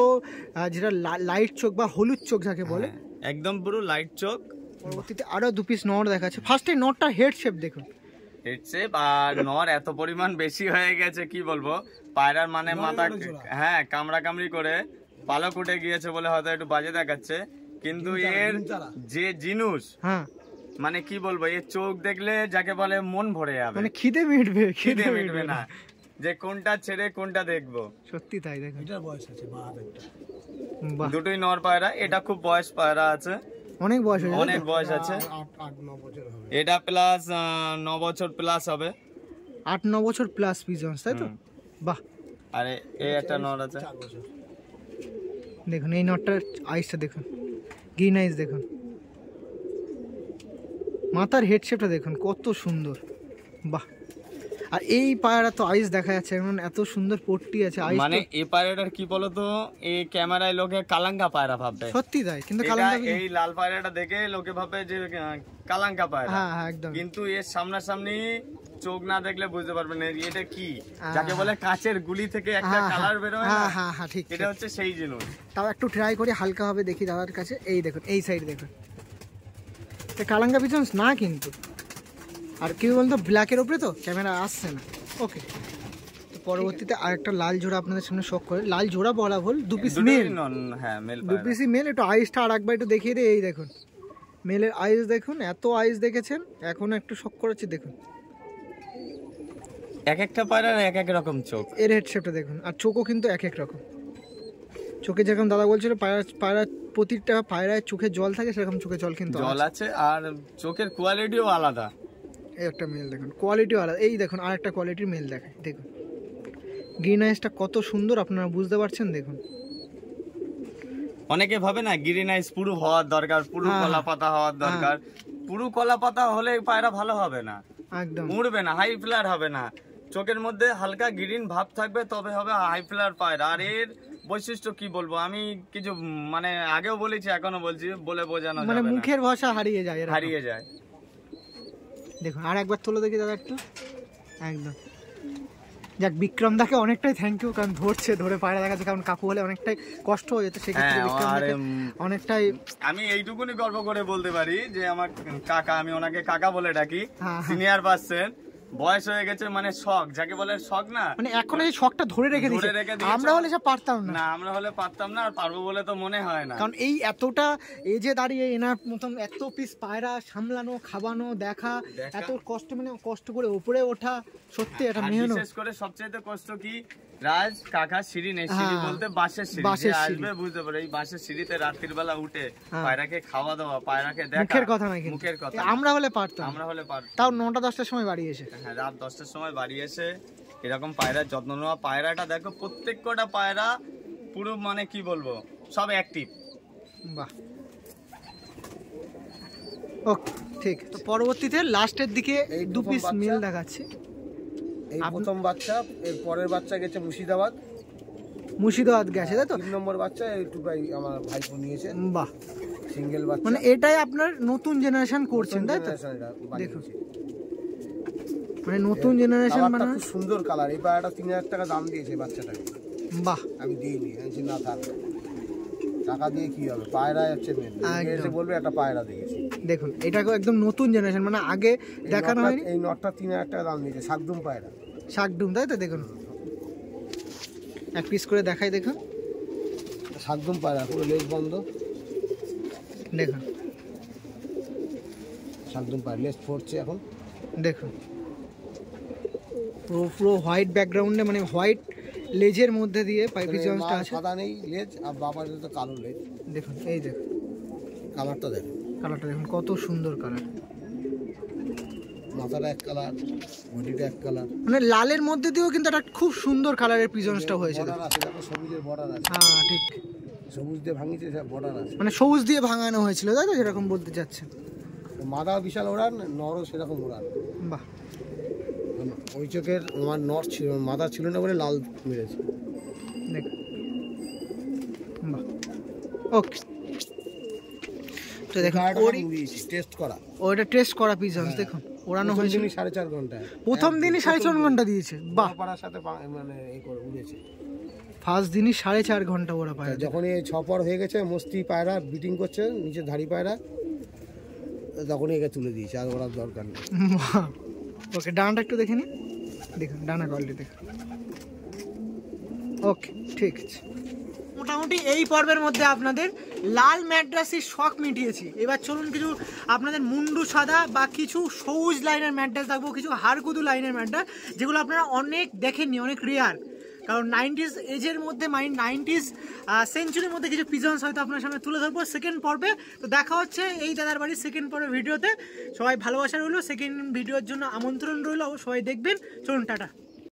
যেটা লাইট চোখ বা হলুদ চোখ যাকে বলে, হ্যাঁ, একদম পুরো লাইট চোখ। পরবর্তীতে আরো 2 পিস নর দেখাচ্ছে। ফার্স্টে নরটা হেড শেপ দেখুন, হেড শেপ, আর নর এত পরিমাণ বেশি হয়ে গেছে কি বলবো, পায়রার মানে মাথা, হ্যাঁ কামড়া কামড়ি করে পালক উঠে গিয়েছে বলে হয়তো একটু বাজে দেখাচ্ছে, কিন্তু এর যে জিনিস, হ্যাঁ মানে কি বলবো, এর চোখ দেখলে যাকে বলে মন ভরে যাবে, মানে খিদে মিটবে, খিদে মিটবে না যে কোনটা ছেড়ে কোনটা দেখবো। সত্যি তাই দেখুন। এটার বয়স আছে 12 একটা। বাহ, দুটোই নর পায়রা। এটা খুব বয়স পায়রা আছে, অনেক বয়স হয়ে অনেক বয়স আছে। 8-9 বছর হবে। এটা প্লাস 9 বছর প্লাস হবে, 8-9 বছর প্লাস পিজন্স, তাই তো? বাহ, আর এই একটা নর আছে। 4 বছর। দেখুন এই নটটার আইসটা দেখুন, গ্রিন আইস দেখুন, মাথার হেড শেপটা দেখুন কত সুন্দর। বাহ, আর এই পায়রা তো আইস দেখা যাচ্ছে, এখন এত সুন্দর পট্টি আছে আইস, মানে এই পায়রাটার কি বলতো, এই ক্যামেরায় লোকে কালাঙ্কা পায়রা ভাববে, সত্যি তাই, কিন্তু এটা কালারটা এই লাল পায়রাটা দেখে লোকে ভাবে যে কালাঙ্কা পায়রা, হ্যাঁ হ্যাঁ একদম, কিন্তু এর সামনাসামনি চোখ না দেখলে বুঝতে পারবেন না এটা কি, যাকে বলে কাচের গুলি থেকে একটা হ্যাঁ, কালার বের হয় না, হ্যাঁ হ্যাঁ হ্যাঁ ঠিক, এটা হচ্ছে সেই জিনিস। তাও একটু ট্রাই করে হালকা হবে দেখি দাদার কাছে। এই দেখুন এই সাইড দেখুন, এটা কালাঙ্গা পিজন্স না কিন্তু, আর কি বলতো ব্ল্যাকের উপরে তো ক্যামেরা আসছে না। ওকে, তো পরবর্তীতে আরেকটা লাল জোড়া আপনাদের সামনে শখ করে, লাল জোড়া বলা ভুল, 2 পিস দুটোই মেল, হ্যাঁ মেল 2 পায়রা। পিসই মেল। একটু আইসটা আর একবার একটু দেখিয়ে দিই, এই দেখুন মেলের আইস দেখুন, এত আইস দেখেছেন, এখনো একটু শখ করেছে দেখুন, এক একটা পায়রার এক এক রকম চোখ। এর হেড শেপটা দেখুন, আর চোখও কিন্তু এক এক রকম। চোখে যেরকম দাদা বলছিল পায়রা প্রতিটা পায়রায় চোখে জল থাকে, সেরকম চোখে জল কিন্তু জল আছে, আর চোখের কোয়ালিটিও আলাদা। এই একটা মেল দেখুন, কোয়ালিটিও আলাদা। এই দেখুন আর একটা কোয়ালিটির মেল দেখায়, দেখুন গ্রিন আইসটা কত সুন্দর, আপনারা বুঝতে পারছেন দেখুন। অনেকে ভাবে না গ্রিন আইস পুরো হওয়ার দরকার, পুরো হ্যাঁ, কলা পাতা হওয়ার দরকার, পুরো কলা পাতা হলে পায়রা ভালো হবে না, একদম উড়বে না, হাই ফ্লার হবে না, চোখের মধ্যে হালকা গ্রিন ভাব থাকবে তবে হবে হাই ফ্লার পায়রা। আর এর বৈশিষ্ট্য কি বলবো, আমি কিছু মানে আগেও বলেছি এখনো বলছি, বলে বোঝানো মানে যাবে না, মুখের ভাষা হারিয়ে যায় এরকম। হারিয়ে যায়। দেখুন আর একবার তোলো দেখি দাদা একটু, একদম। যাক বিক্রম দাকে অনেকটাই থ্যাংক ইউ, কারণ ধরে পায়রা দেখাচ্ছে, কারণ কাকু হলে অনেকটাই কষ্ট হয়ে যেত, সেক্ষেত্রে হ্যাঁ, বিক্রম আর দাকে অনেকটাই, আমি এইটুকুনি গর্ব করে বলতে পারি যে আমার কাকা, আমি ওনাকে কাকা বলে ডাকি, হ্যাঁ, সিনিয়র পার্সন, বয়স হয়ে গেছে, মানে শখ যাকে বলে শখ না, মানে এখন এই শখটা ধরে রেখে দিয়েছে, আমরা হলে সব পারতাম না। না আমরা হলে পারতাম না, আর পারবো বলে তো মনে হয় না, কারণ এই এতটা এজে দাঁড়িয়ে এনার মতন এত পিস পায়রা সামলানো, খাওয়ানো, দেখা, এত কষ্ট, মানে কষ্ট করে উপরে ওঠা, সত্যি এটা আর মেহনত। বিশেষ করে সবচেয়ে কষ্ট কি, রাজ কাকা সিঁড়ি নেই, সিঁড়ি হ্যাঁ, বলতে বাঁশের সিঁড়ি, বাঁশের যে সিঁড়ি। আসবে বুঝতে পারে, এই বাঁশের সিঁড়িতে রাত্রির বেলা উঠে হ্যাঁ। পায়রাকে খাওয়া দাওয়া, পায়রাকে দেখা, মুখের কথা নয় কিন্তু, মুখের কথা, আমরা হলে পারতাম, আমরা হলে পারতাম। তাও 9টা-10টার সময় বাড়ি এসে। হ্যাঁ, রাত 10টার সময় বাড়ি এসে এরকম পায়রার যত্ন নেওয়া। পায়রাটা দেখো, প্রত্যেক কটা পায়রা পুরো মানে কি বলবো, সব অ্যাক্টিভ। বাহ, ওকে ঠিক। তো পরবর্তীতে লাস্টের দিকে এই 2 পিস প্রথম মেল বাচ্চা। দেখাচ্ছি। এই প্রথম বাচ্চা, এর পরের বাচ্চা গেছে মুর্শিদাবাদ, মুর্শিদাবাদ গেছে তাই তো? 3 নম্বর বাচ্চা এইটুকাই আমার ভাইপো নিয়েছে, বাহ, সিঙ্গেল বাচ্চা। মানে এটাই আপনার নতুন জেনারেশন করছেন তাই তো? generation এটা বানিয়েছে। মানে নতুন জেনারেশন কালারটা মানে, খুব সুন্দর কালার। এই পায়রাটা 3000 টাকা দাম দিয়েছে বাচ্চাটাকে, বাহ আমি দিইনি, আমি না থাক, টাকা দিয়ে কি হবে, পায়রা হচ্ছে মেন, এসে বলবে একটা পায়রা দিয়েছি। দেখুন এটাকে একদম নতুন জেনারেশন, মানে আগে দেখানো হয়নি। এই নটটা 3000 টাকা দাম দিয়েছে, শাকদুম পায়রা, শাকডুম তাই তো? দেখুন এক পিস করে দেখাই, দেখুন শাকদুম পায়রা, পুরো লেজ বন্ধ, দেখুন শাকদুম পায়রা, লেজ পড়ছে এখন। দেখুন পুরো হোয়াইট ব্যাকগ্রাউন্ডে, মানে হোয়াইট লেজের মধ্যে দিয়ে পাইপি জন্সটা আছে। সাদা নেই লেজ, আর বাবার তো কালো লেজ। দেখুন এই দেখুন কালারটা দেখুন, কালারটা দেখুন কত সুন্দর কালার, মাথাটা এক কালার, বডিটা এক কালার, মানে লালের মধ্যে দিয়েও কিন্তু একটা খুব সুন্দর কালারের পিজনসটা হয়েছে। বর্ডার আছে, দেখো সবুজের বর্ডার আছে, হ্যাঁ ঠিক, সবুজ দিয়ে ভাঙিয়েছে, বর্ডার আছে। মানে সবুজ দিয়ে ভাঙানো হয়েছিল তাই তো, যেরকম বলতে চাচ্ছেন। মাদা বিশাল ওড়ান, নরও সেরকম ওড়ান। বাহ, ওই চোখের আমার নর ছিল, মাদা ছিল না বলে লাল মেরেছে। দেখ, বাহ, ওকে। তো দেখুন টেস্ট করা, ওইটা টেস্ট করা পিজন্স দেখুন ওড়ানো হয়েছে 4.5 ঘন্টা। প্রথম দিনই 4.5 ঘন্টা দিয়েছে। বাহ, পাড়ার সাথে মানে এই করে উড়েছে। ফার্স্ট দিনই 4.5 ঘন্টা ওরা পায়। যখন এই 6 পর হয়ে গেছে, মস্তি পায়রা বিটিং করছে নিচে ধাড়ি পায়রা, তখনই একে তুলে দিয়েছে, আর ওরা দরকার নেই। ওকে, ডানাটা একটু দেখে নিন, দেখুন ডানা কোয়ালিটি দেখুন। ওকে, ঠিক আছে। মোটামুটি এই পর্বের মধ্যে আপনাদের লাল ম্যাড্রাসের শখ মিটিয়েছি। এবার চলুন কিছু আপনাদের মুন্ডু সাদা বা কিছু সবুজ লাইনের ম্যাড্রাস থাকবো, কিছু হাড়গুদু লাইনের ম্যাড্রাস, যেগুলো আপনারা অনেক দেখেননি, অনেক রেয়ার। কারণ 90s এজের মধ্যে 90s সেঞ্চুরির মধ্যে কিছু পিজন্স হয়তো আপনার সামনে তুলে ধরবো সেকেন্ড পর্বে। তো দেখা হচ্ছে এই দাদার বাড়ির সেকেন্ড পর্বে ভিডিওতে। সবাই ভালোবাসা রইলো, সেকেন্ড ভিডিওর জন্য আমন্ত্রণ রইলো, সবাই দেখবেন। চলুন, টাটা।